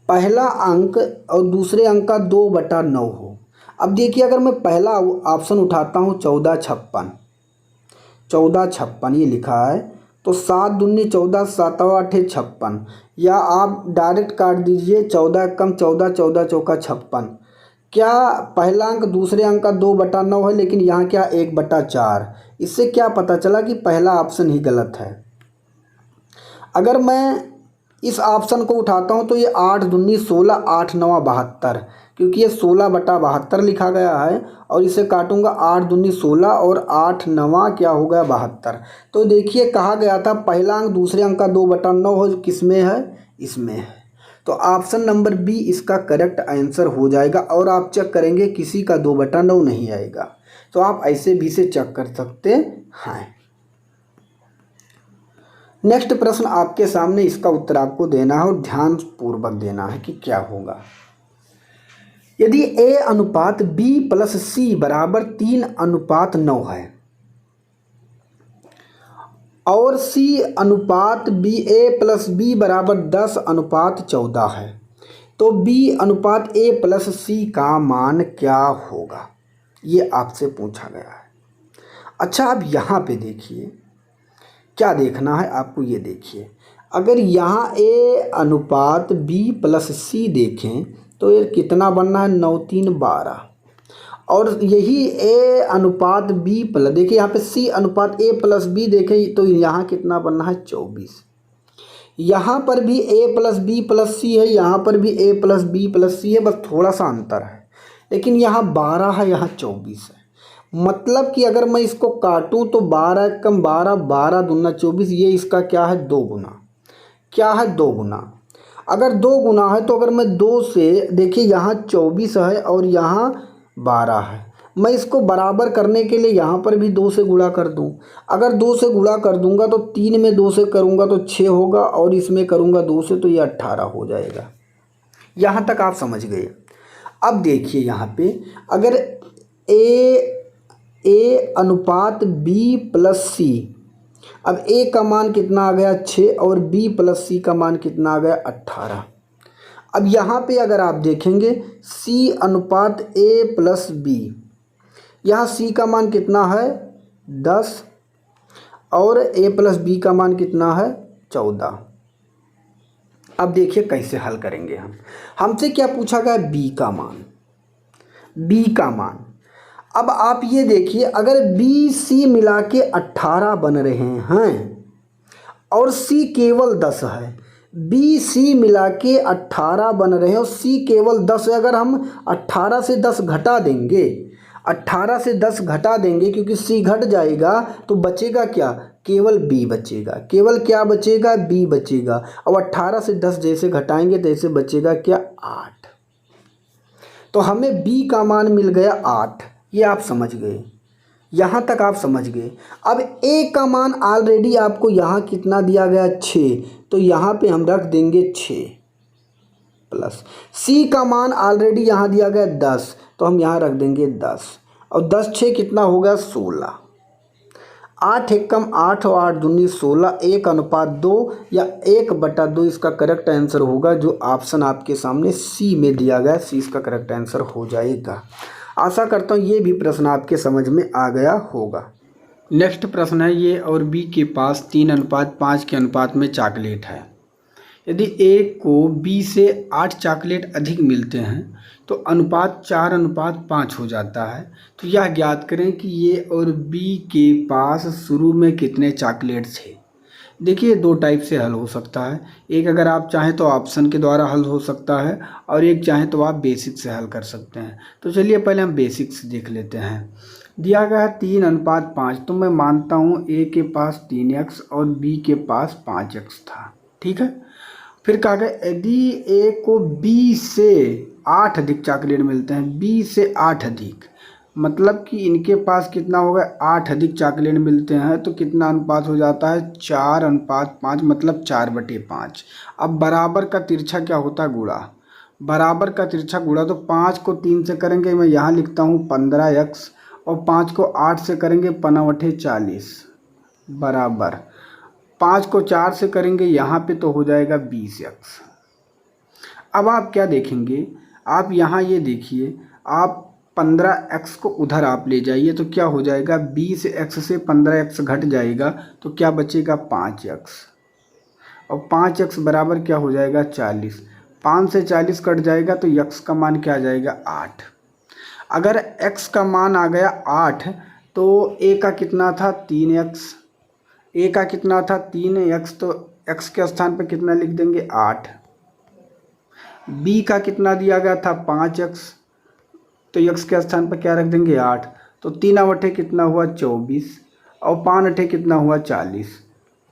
पहला अंक और दूसरे अंक का 2/9 हो। अब देखिए, अगर मैं पहला ऑप्शन उठाता हूँ 14 56 ये लिखा है, तो 7 दूनी 14 7 8 56, या आप डायरेक्ट काट दीजिए 14 कम 14 14 चौका 56। क्या पहला अंक दूसरे अंक का 2/9 है, लेकिन यहाँ क्या 1/4। इससे क्या पता चला कि पहला ऑप्शन ही गलत है। अगर मैं इस ऑप्शन को उठाता हूँ तो ये 8 दूनी 16, 8 नवा 72, क्योंकि ये 16/72 लिखा गया है। और इसे काटूंगा 8 दूनी 16 और 8 नवा क्या हो गया 72। तो देखिए कहा गया था पहला अंक दूसरे अंक का 2/9 हो, किस में है, इसमें है। तो ऑप्शन नंबर बी इसका करेक्ट आंसर हो जाएगा। और आप चेक करेंगे किसी का 2/9 नहीं आएगा, तो आप ऐसे भी से चेक कर सकते हैं। नेक्स्ट प्रश्न आपके सामने, इसका उत्तर आपको देना है और ध्यान पूर्वक देना है कि क्या होगा। यदि a अनुपात b प्लस c बराबर 3:9 है और c अनुपात a प्लस b बराबर 10:14 है, तो b अनुपात a प्लस c का मान क्या होगा, ये आपसे पूछा गया है। अच्छा, अब यहाँ पे देखिए क्या देखना है आपको, ये देखिए अगर यहाँ a अनुपात b प्लस c देखें तो ये कितना बनना है, 9 3 12। और यही a अनुपात b प्लस, देखिए यहाँ पे c अनुपात a प्लस b देखें तो यहाँ कितना बनना है, 24। यहाँ पर भी a plus b plus c है, यहाँ पर भी a plus b plus c है, बस थोड़ा सा अंतर है। लेकिन यहाँ 12 है, यहाँ 24 है। मतलब कि अगर मैं इसको काटूं तो 12 कम 12, 12 दूना 24, ये इसका क्या है, 2 गुना। क्या है, 2 गुना। अगर 2 गुना है तो अगर मैं 2 से, देखिए यहाँ 24 है और यहाँ 12 है, मैं इसको बराबर करने के लिए यहाँ पर भी 2 से गुणा कर दूँ। अगर 2 से गुणा कर दूंगा तो 3 में 2 से करूँगा तो 6 होगा, और इसमें करूँगा 2 से तो ये 18 हो जाएगा। यहाँ तक आप समझ गए। अब देखिए यहाँ पे अगर a अनुपात b प्लस c, अब a का मान कितना आ गया, 6, और b प्लस c का मान कितना आ गया, 18। अब यहाँ पे अगर आप देखेंगे c अनुपात a प्लस b, यहाँ c का मान कितना है, 10, और a प्लस b का मान कितना है, 14। अब देखिए कैसे हल करेंगे हम। हमसे क्या पूछा गया, b का मान, b का मान। अब आप ये देखिए अगर b c मिला के 18 बन रहे हैं और c केवल 10 है, b c मिला के 18 बन रहे हैं और c केवल 10 है, अगर हम 18 से 10 घटा देंगे, 18 से 10 घटा देंगे क्योंकि c घट जाएगा तो बचेगा क्या, केवल b बचेगा। केवल क्या बचेगा, b बचेगा। और 18 से 10 जैसे घटाएंगे तैसे बचेगा क्या, 8। तो हमें b का मान मिल गया 8, ये आप समझ गए, यहाँ तक आप समझ गए। अब a का मान ऑलरेडी आपको यहाँ कितना दिया गया, 6, तो यहाँ पे हम रख देंगे 6 प्लस c का मान ऑलरेडी यहाँ दिया गया 10, तो हम यहाँ रख देंगे 10, और 10 6 कितना होगा, 16। 8 एकम 8 और 8 दूनी 16, 1:2 या 1/2 इसका करेक्ट आंसर होगा, जो ऑप्शन आपके सामने सी में दिया गया, सी इसका करेक्ट आंसर हो जाएगा। आशा करता हूँ ये भी प्रश्न आपके समझ में आ गया होगा। नेक्स्ट प्रश्न है, ये और बी के पास 3:5 के अनुपात में चॉकलेट है। यदि ए को बी से 8 चॉकलेट अधिक मिलते हैं तो अनुपात 4:5 हो जाता है। तो यह ज्ञात करें कि ए और बी के पास शुरू में कितने चॉकलेट थे। देखिए 2 टाइप से हल हो सकता है, एक अगर आप चाहें तो ऑप्शन के द्वारा हल हो सकता है, और एक चाहें तो आप बेसिक से हल कर सकते हैं। तो चलिए पहले हम बेसिक से देख लेते हैं। दिया गया है 3:5, तो मैं मानता हूँ ए के पास 3x और बी के पास 5x था, ठीक है। फिर कहा गया यदि ए को बी से 8 अधिक चॉकलेट मिलते हैं, बी से 8 अधिक, मतलब कि इनके पास कितना होगा, 8 अधिक चॉकलेट मिलते हैं, तो कितना अनुपात हो जाता है, 4:5, मतलब 4/5। अब बराबर का तिरछा क्या होता है, गुणा। बराबर का तिरछा गुणा, तो 5 को 3 से करेंगे, मैं यहाँ लिखता हूँ 15x, और 5 को 8 से करेंगे 5×8 = 40, बराबर 5 को 4 से करेंगे यहाँ पे तो हो जाएगा 20x। अब आप क्या देखेंगे, आप यहाँ ये देखिए, आप 15x को उधर आप ले जाइए तो क्या हो जाएगा, 20x से 15x घट जाएगा तो क्या बचेगा, 5x, और 5x बराबर क्या हो जाएगा, 40। 5 से 40 कट जाएगा तो x का मान क्या आ जाएगा, 8। अगर x का मान आ गया 8 तो a का कितना था, 3x, a का कितना था, 3x, तो x के स्थान पे कितना लिख देंगे 8। b का कितना दिया गया था 5x, तो x के स्थान पर क्या रख देंगे 8। तो 3 कितना हुआ 24 और 5 कितना हुआ 40।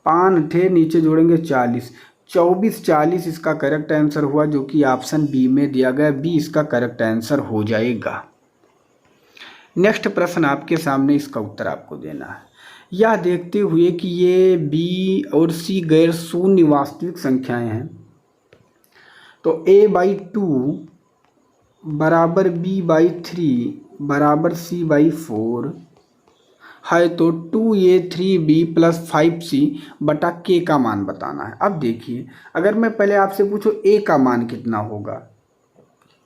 5 नीचे जोड़ेंगे 40, 24 40 इसका करेक्ट आंसर हुआ, जो कि ऑप्शन बी में दिया गया। बी इसका करेक्ट आंसर हो जाएगा। नेक्स्ट प्रश्न आपके सामने, इसका उत्तर आपको देना है। यह देखते हुए कि ये बी और सी गैर शून्य वास्तविक संख्याएं हैं, तो a/2 बराबर b/3 बराबर c/4 है, तो 2a3b प्लस 5c बटा k का मान बताना है। अब देखिए, अगर मैं पहले आपसे पूछूं a का मान कितना होगा,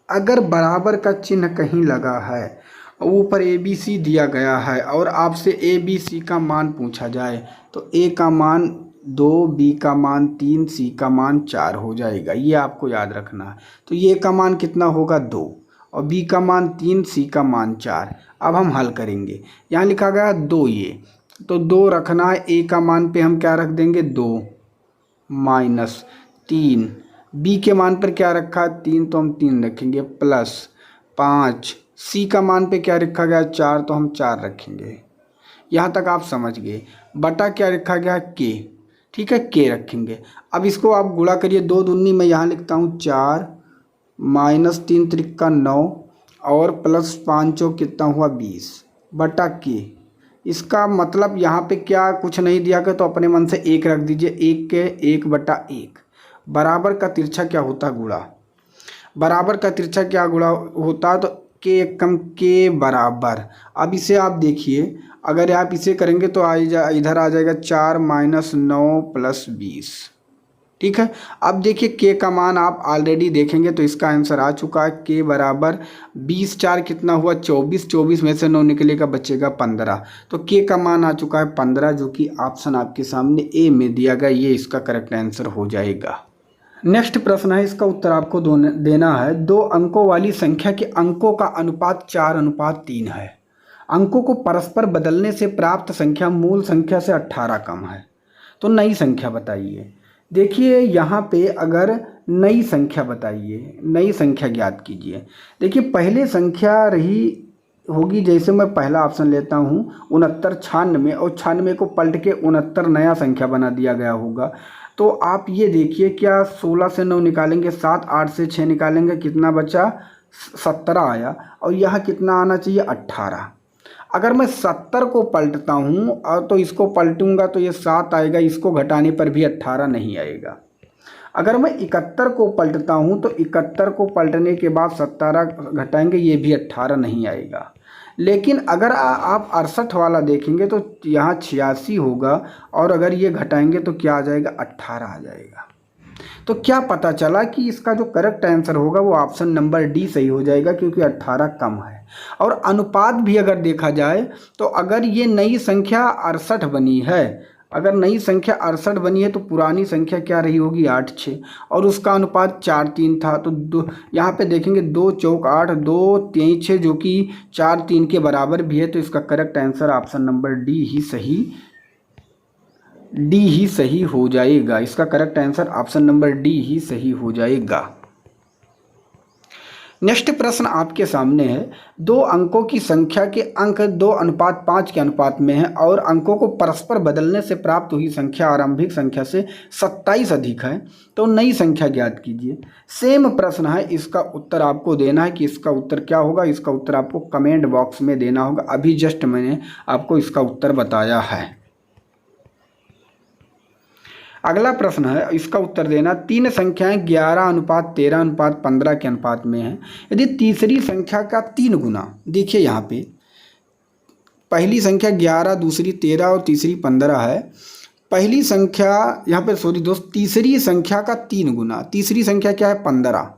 अगर बराबर का चिन्ह कहीं लगा है, ऊपर ABC दिया गया है और आपसे ABC का मान पूछा जाए, तो a का मान 2, b का मान 3, c का मान 4 हो जाएगा। ये आपको याद रखना है। तो ये का मान कितना होगा 2 और b का मान 3, c का मान 4। अब हम हल करेंगे। यहाँ लिखा गया 2 ये, तो 2 रखना है। a का मान पे हम क्या रख देंगे 2 माइनस 3, b के मान पर क्या रखा है 3, तो हम 3 रखेंगे प्लस 5, c का मान पे क्या रखा गया 4, तो हम 4 रखेंगे। यहाँ तक आप समझ गए। बटा क्या रखा गया k, ठीक है, k रखेंगे। अब इसको आप गुणा करिए, 2 दूनी मैं यहाँ लिखता हूँ 4 माइनस 3 त्रिका 9 और प्लस 5 चौक कितना हुआ 20 बटा k। इसका मतलब यहाँ पे क्या कुछ नहीं दिया गया, तो अपने मन से 1 रख दीजिए। 1 के 1/1 बराबर का तिरछा क्या होता गुणा, बराबर का तिरछा क्या गुणा होता, तो k कम k बराबर। अब इसे आप देखिए, अगर आप इसे करेंगे तो इधर आ जाएगा 4 माइनस 9 प्लस 20, ठीक है। अब देखिए k का मान आप ऑलरेडी देखेंगे तो इसका आंसर आ चुका है। k बराबर 20 4 कितना हुआ 24, 24 में से 9 निकलेगा बचेगा 15, तो k का मान आ चुका है 15, जो कि ऑप्शन आपके सामने ए में दिया गया। ये इसका करेक्ट आंसर हो जाएगा। नेक्स्ट प्रश्न है, इसका उत्तर आपको देना है। 2 अंकों वाली संख्या के अंकों का अनुपात 4:3 है। अंकों को परस्पर बदलने से प्राप्त संख्या मूल संख्या से 18 कम है, तो नई संख्या बताइए। देखिए यहाँ पे अगर नई संख्या बताइए, नई संख्या ज्ञात कीजिए। देखिए पहले संख्या रही होगी, जैसे मैं पहला ऑप्शन लेता हूँ 69 96 और 96 को पलट के 69 नया संख्या बना दिया गया होगा। तो आप ये देखिए, क्या 16 से 9 निकालेंगे 7, 8 से 6 निकालेंगे कितना बचा 17 आया, और यहाँ कितना आना चाहिए 18। अगर मैं 70 को पलटता हूँ और तो इसको पलटूंगा तो ये 7 आएगा, इसको घटाने पर भी 18 नहीं आएगा। अगर मैं 71 को पलटता हूँ तो 71 को पलटने के बाद 17 घटाएंगे, ये भी 18 नहीं आएगा। लेकिन अगर आप 68 वाला देखेंगे तो यहाँ 86 होगा, और अगर ये घटाएंगे तो क्या आ जाएगा 18 आ जाएगा। तो क्या पता चला कि इसका जो करेक्ट आंसर होगा वो ऑप्शन नंबर डी सही हो जाएगा, क्योंकि 18 कम है। और अनुपात भी अगर देखा जाए तो अगर ये नई संख्या 68 बनी है, अगर नई संख्या 68 बनी है तो पुरानी संख्या क्या रही होगी 8 6, और उसका अनुपात 4 3 था। तो यहाँ पे देखेंगे 2 चौक 8 2 3 6, जो कि 4 3 के बराबर भी है। तो इसका correct answer option number D ही सही हो जाएगा। इसका correct answer option number D ही सही हो जाएगा। नेक्स्ट प्रश्न आपके सामने है। 2 अंकों की संख्या के अंक 2:5 के अनुपात में है और अंकों को परस्पर बदलने से प्राप्त हुई संख्या आरंभिक संख्या से 27 अधिक है, तो नई संख्या ज्ञात कीजिए। सेम प्रश्न है, इसका उत्तर आपको देना है कि इसका उत्तर क्या होगा। इसका उत्तर आपको कमेंट बॉक्स में देना होगा। अभी जस्ट मैंने आपको इसका उत्तर बताया है। अगला प्रश्न है, इसका उत्तर देना। 3 संख्याएं 11:13:15 के अनुपात में हैं। यदि तीसरी संख्या का 3 गुना, देखिए यहाँ पे पहली संख्या 11, दूसरी 13 और तीसरी 15 है। पहली संख्या यहाँ पे तीसरी संख्या का 3 गुना, तीसरी संख्या क्या है 15,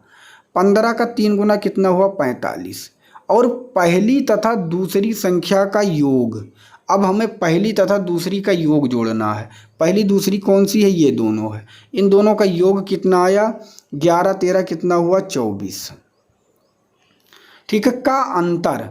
15 का 3 गुना कितना हुआ 45, और पहली तथा दूसरी संख्या का योग। अब हमें पहली तथा दूसरी का योग जोड़ना है। पहली दूसरी कौन सी है, ये दोनों है। इन दोनों का योग कितना आया 11 13 कितना हुआ 24, ठीक है। का अंतर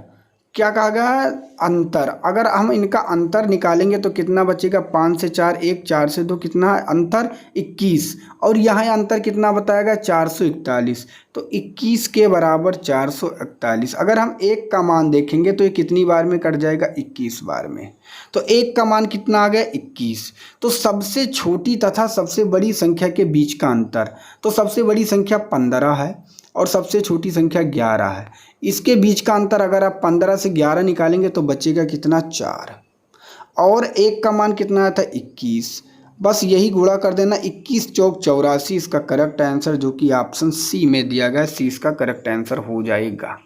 क्या कहा गया है, अंतर। अगर हम इनका अंतर निकालेंगे तो कितना बचेगा, 5 से 4 1, 4 से 2 कितना है अंतर 21, और यहाँ अंतर कितना बताया गया 441, तो 21 के बराबर 441। अगर हम 1 का मान देखेंगे तो ये कितनी बार में कट जाएगा, 21 बार में। तो 1 का मान कितना आ गया 21। तो सबसे छोटी तथा सबसे बड़ी संख्या के बीच का अंतर, तो सबसे बड़ी संख्या 15 है और सबसे छोटी संख्या 11 है। इसके बीच का अंतर अगर आप 15 से 11 निकालेंगे तो बचेगा कितना 4, और 1 का मान कितना आया था 21। बस यही गुणा कर देना, 21 चौक 84 इसका करेक्ट आंसर, जो कि ऑप्शन सी में दिया गया, सी इसका करेक्ट आंसर हो जाएगा।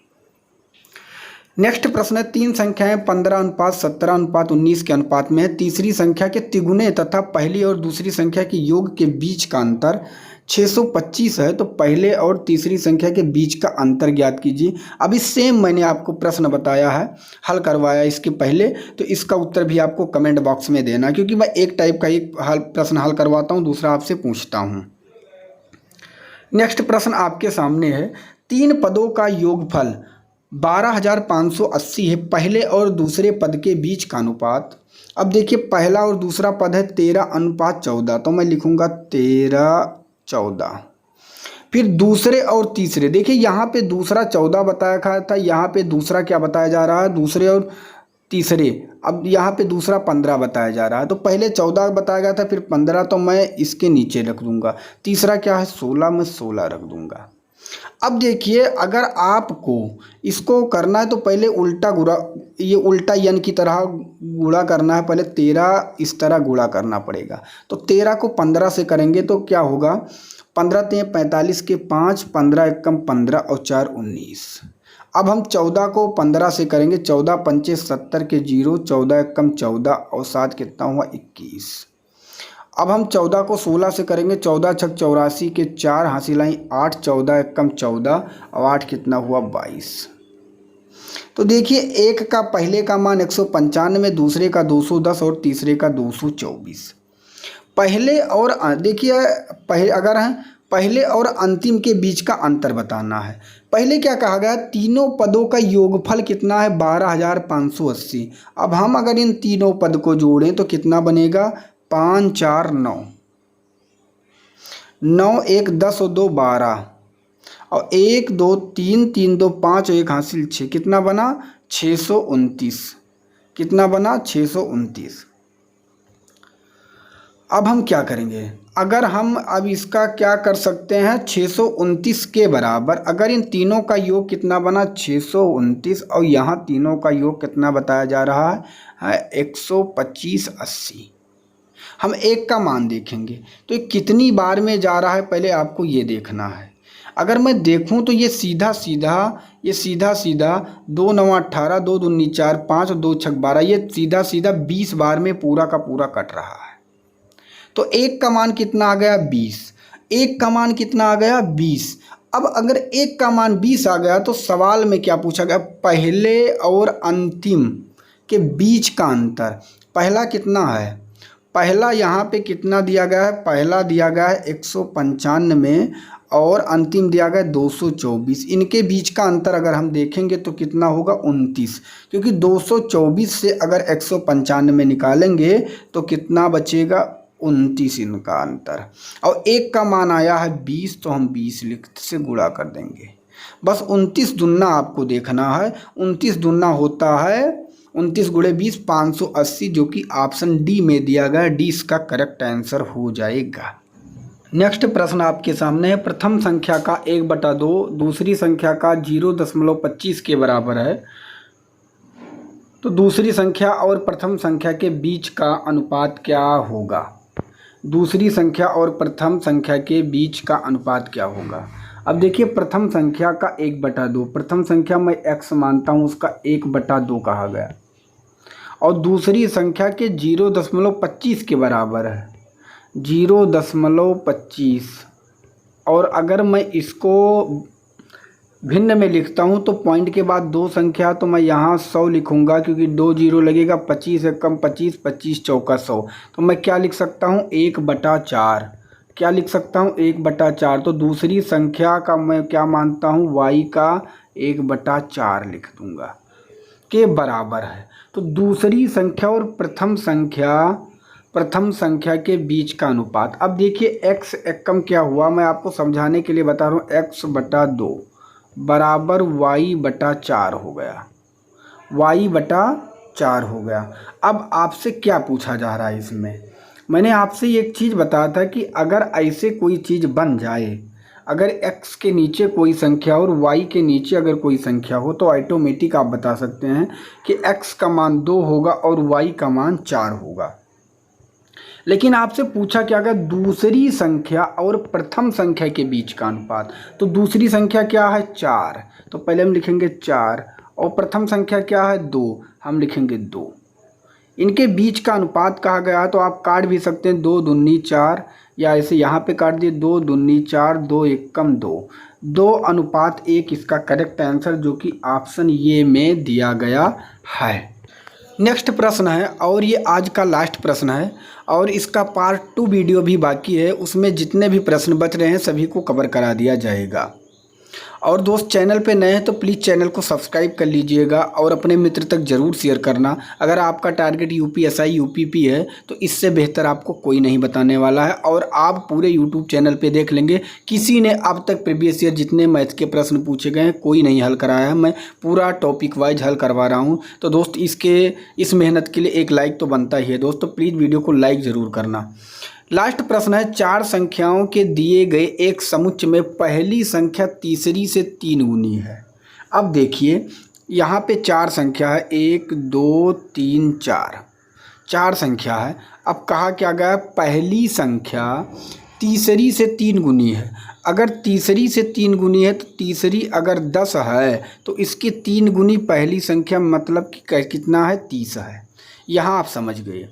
नेक्स्ट प्रश्न है, 3 संख्याएं 15:17:19 के अनुपात में है। तीसरी संख्या के तिगुने तथा पहली और दूसरी संख्या के योग के बीच का अंतर 625 है। तो पहले और तीसरी संख्या के बीच का अंतर ज्ञात कीजिए। अभी सेम मैंने आपको प्रश्न बताया है, हल करवाया इसके पहले, तो इसका उत्तर भी आपको कमेंट बॉक्स में देना, क्योंकि मैं एक टाइप का एक प्रश्न हल करवाता हूँ, दूसरा आपसे पूछता हूँ। नेक्स्ट प्रश्न आपके सामने है, 3 पदों का योगफल 12,580 है। पहले और दूसरे पद के बीच का अनुपात। अब देखिए पहला और दूसरा पद है 13:14, तो मैं लिखूंगा 13:14। फिर दूसरे और तीसरे, देखिए यहाँ पे दूसरा 14 बताया गया था, यहाँ पे दूसरा क्या बताया जा रहा है, दूसरे और तीसरे। अब यहाँ पे दूसरा 15 बताया जा रहा है, तो पहले 14 बताया गया था, फिर 15, तो मैं इसके नीचे रख दूंगा। तीसरा क्या है 16, मैं 16 रख दूंगा। अब देखिए अगर आपको इसको करना है तो पहले उल्टा गुणा, ये उल्टा यन की तरह गुणा करना है। पहले 13 इस तरह गुणा करना पड़ेगा। तो 13 को 15 से करेंगे तो क्या होगा, 15 3 45 के 5, 15 एकम 15 और 4 19। अब हम 14 को 15 से करेंगे, 14 पंचे 70 के 0, 14 एकम 14 और 7 कितना हुआ 21। अब हम 14 को 16 से करेंगे, 14 छक 84 के 4 हासिल आई 8, 14 एकम 14 और 8 कितना हुआ 22। तो देखिए एक का पहले का मान 195, दूसरे का 210 और तीसरे का 224। पहले और देखिए अगर है पहले और अंतिम के बीच का अंतर बताना है। पहले क्या कहा गया, तीनों पदों का योगफल कितना है 12,580। अब हम अगर इन तीनों पद को जोड़ें तो कितना बनेगा, 5 4 9, 9 1 10 और 2 12, और 1 2 3 3 2 5 और 1 हासिल 6, कितना बना 629। कितना बना 629। अब हम क्या करेंगे, अगर हम अब इसका क्या कर सकते हैं, 629 के बराबर अगर इन तीनों का योग कितना बना 629, और यहाँ तीनों का योग कितना बताया जा रहा है 125 80। हम 1 का मान देखेंगे तो ये कितनी बार में जा रहा है, पहले आपको ये देखना है। अगर मैं देखूं तो ये सीधा सीधा 2 9 18, 2 दूनी 4 5 और 2 छक 12, ये सीधा सीधा 20 बार में पूरा का पूरा कट रहा है। तो 1 का मान कितना आ गया 20, 1 का मान कितना आ गया 20। अब अगर 1 का मान 20 आ गया तो सवाल में क्या पूछा गया, पहले और अंतिम के बीच का अंतर। पहला कितना है, पहला यहाँ पे कितना दिया गया है, पहला दिया गया है 195 और अंतिम दिया गया 224। इनके बीच का अंतर अगर हम देखेंगे तो कितना होगा 29, क्योंकि 224 से अगर 195 निकालेंगे तो कितना बचेगा 29 इनका अंतर। और 1 का मान आया है 20, तो हम 20 से गुणा कर देंगे। बस 29 दुन्ना आपको देखना है, 29 दुन्ना होता है 29 गुणे 20 580, जो कि ऑप्शन डी में दिया गया, डी इसका करेक्ट आंसर हो जाएगा। नेक्स्ट प्रश्न आपके सामने है, प्रथम संख्या का 1/2 दूसरी संख्या का 0.25 के बराबर है, तो दूसरी संख्या और प्रथम संख्या के बीच का अनुपात क्या होगा। दूसरी संख्या और प्रथम संख्या के बीच का अनुपात क्या होगा। अब देखिए प्रथम संख्या का 1/2, प्रथम संख्या मैं x मानता हूँ, उसका 1/2 कहा गया, और दूसरी संख्या के 0.25 के बराबर है 0.25। और अगर मैं इसको भिन्न में लिखता हूँ तो पॉइंट के बाद 2 संख्या, तो मैं यहाँ 100 लिखूँगा, क्योंकि 2 0 लगेगा, 25 एकम 25, 25 चौका 100। तो मैं क्या लिख सकता हूँ 1/4, क्या लिख सकता हूँ 1/4। तो दूसरी संख्या का मैं क्या मानता हूँ y का 1/4 लिख दूँगा, के बराबर है। तो दूसरी संख्या और प्रथम संख्या के बीच का अनुपात। अब देखिए x एकम क्या हुआ, मैं आपको समझाने के लिए बता रहा हूँ। x/2 बराबर y/4 हो गया, y/4 हो गया। अब आपसे क्या पूछा जा रहा है इसमें, मैंने आपसे एक चीज़ बताया था कि अगर ऐसे कोई चीज़ बन जाए, अगर x के नीचे कोई संख्या और y के नीचे अगर कोई संख्या हो तो ऑटोमेटिक आप बता सकते हैं कि x का मान 2 होगा और y का मान 4 होगा। लेकिन आपसे पूछा क्या गया, दूसरी संख्या और प्रथम संख्या के बीच का अनुपात। तो दूसरी संख्या क्या है 4, तो पहले हम लिखेंगे 4, और प्रथम संख्या क्या है 2, हम लिखेंगे 2। इनके बीच का अनुपात कहा गया, तो आप काट भी सकते हैं 2 दूनी 4, या ऐसे यहाँ पे काट दिए 2 दूनी 4, 2 एकम 2, 2:1 इसका करेक्ट आंसर, जो कि ऑप्शन ये में दिया गया है। नेक्स्ट प्रश्न है, और ये आज का लास्ट प्रश्न है, और इसका पार्ट 2 वीडियो भी बाकी है, उसमें जितने भी प्रश्न बच रहे हैं सभी को कवर करा दिया जाएगा। और दोस्त चैनल पे नए हैं तो प्लीज़ चैनल को सब्सक्राइब कर लीजिएगा और अपने मित्र तक ज़रूर शेयर करना। अगर आपका टारगेट यूपीएसआई यूपीपी है तो इससे बेहतर आपको कोई नहीं बताने वाला है, और आप पूरे यूट्यूब चैनल पे देख लेंगे किसी ने अब तक प्रीवियस ईयर जितने मैथ के प्रश्न पूछे गए हैं कोई नहीं हल कराया है। मैं पूरा टॉपिक वाइज हल करवा रहा हूँ। तो दोस्त इस मेहनत के लिए एक लाइक तो बनता ही है दोस्त, तो प्लीज़ वीडियो को लाइक ज़रूर करना। लास्ट प्रश्न है, 4 संख्याओं के दिए गए एक समुच्चय में पहली संख्या तीसरी से 3 गुनी है। अब देखिए यहाँ पे 4 संख्या है, 1 2 3 4 संख्या है। अब कहा क्या गया, पहली संख्या तीसरी से 3 गुनी है। अगर तीसरी से 3 गुनी है तो तीसरी अगर 10 है तो इसकी 3 गुनी पहली संख्या, मतलब कि कितना है 30 है। यहाँ आप समझ गए।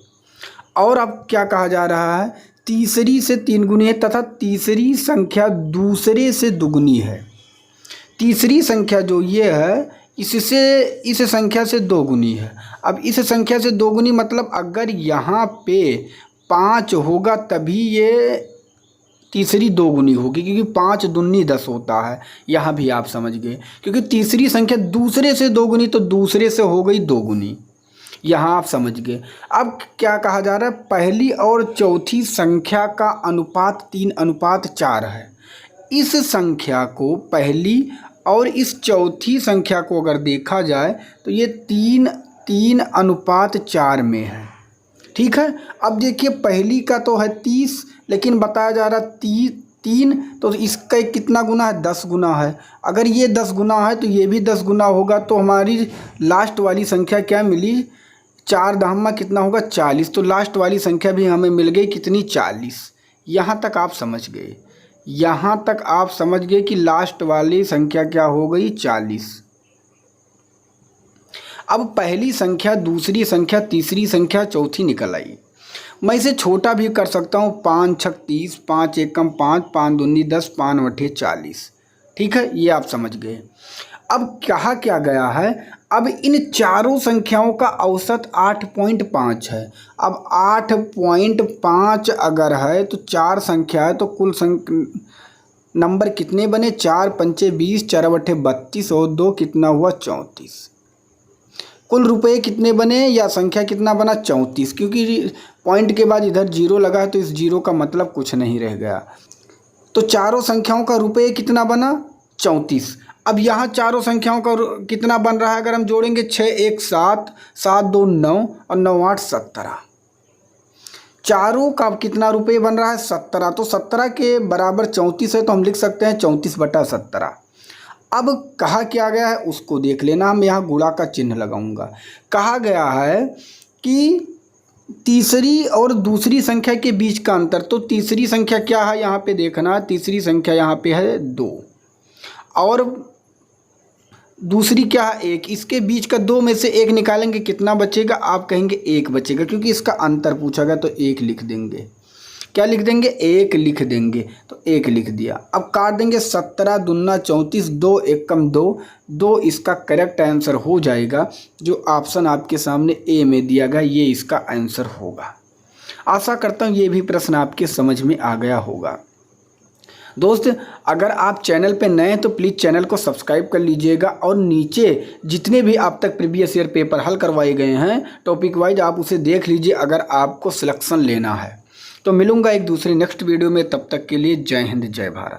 और अब क्या कहा जा रहा है, तीसरी से 3 गुनी है तथा तीसरी संख्या दूसरे से दुगुनी है। तीसरी संख्या जो ये है इससे इस संख्या से 2 गुनी है। अब इस संख्या से 2 गुनी मतलब अगर यहाँ पे 5 होगा तभी ये तीसरी 2 गुनी होगी, क्योंकि 5 दूनी 10 होता है। यहाँ भी आप समझ गए, क्योंकि तीसरी संख्या दूसरे से 2 गुनी तो दूसरे से हो गई 2 गुनी। यहाँ आप समझ गए। अब क्या कहा जा रहा है, पहली और चौथी संख्या का अनुपात 3:4 है। इस संख्या को पहली और इस चौथी संख्या को अगर देखा जाए तो ये 3:4 में है। ठीक है। अब देखिए पहली का तो है 30, लेकिन बताया जा रहा 3, तो इसका कितना गुना है, 10 गुना है। अगर ये 10 गुना है तो ये भी 10 गुना होगा। तो हमारी लास्ट वाली संख्या क्या मिली, 4 दाहमा कितना होगा 40। तो लास्ट वाली संख्या भी हमें मिल गई कितनी, 40। यहाँ तक आप समझ गए, यहाँ तक आप समझ गए कि लास्ट वाली संख्या क्या हो गई, 40। अब पहली संख्या, दूसरी संख्या, तीसरी संख्या, चौथी निकल आई। मैं इसे छोटा भी कर सकता हूँ, 5 6 30, 5 एकम 5, 5 दूनी 10, 5 8 40। ठीक है, ये आप समझ गए। अब कहा क्या गया है, अब इन चारों संख्याओं का औसत 8.5 है। अब 8.5 अगर है तो 4 संख्या है तो कुल नंबर कितने बने, 4 पंचे 20, 4 बटे 32 और 2 कितना हुआ 34। कुल रुपए कितने बने या संख्या कितना बना, 34। क्योंकि पॉइंट के बाद इधर 0 लगा है तो इस 0 का मतलब कुछ नहीं रह गया। तो चारों संख्याओं का रुपये कितना बना, 34। अब यहाँ चारों संख्याओं का कितना बन रहा है, अगर हम जोड़ेंगे 6 1 7, 7 2 9 और 9 8 17। चारों का कितना रुपये बन रहा है, 17। तो 17 के बराबर 34 है, तो हम लिख सकते हैं 34/17। अब कहा क्या गया है उसको देख लेना, हम यहाँ गुणा का चिन्ह लगाऊंगा। कहा गया है कि तीसरी और दूसरी संख्या के बीच का अंतर, तो तीसरी संख्या क्या है यहाँ पे देखना, तीसरी संख्या यहाँ पे है 2 और दूसरी क्या है 1। इसके बीच का 2 में से 1 निकालेंगे कितना बचेगा, आप कहेंगे 1 बचेगा, क्योंकि इसका अंतर पूछा गया तो 1 लिख देंगे। क्या लिख देंगे, 1 लिख देंगे, तो 1 लिख दिया। अब काट देंगे 17 दूना 34, 2 एकम 2, 2 इसका करेक्ट आंसर हो जाएगा। जो ऑप्शन आपके सामने ए में दिया गया ये इसका आंसर होगा। आशा करता हूँ ये भी प्रश्न आपके समझ में आ गया होगा। दोस्त अगर आप चैनल पे नए हैं तो प्लीज़ चैनल को सब्सक्राइब कर लीजिएगा और नीचे जितने भी आप तक प्रीवियस ईयर पेपर हल करवाए गए हैं टॉपिक वाइज आप उसे देख लीजिए अगर आपको सिलेक्शन लेना है। तो मिलूंगा एक दूसरी नेक्स्ट वीडियो में, तब तक के लिए जय हिंद जय भारत।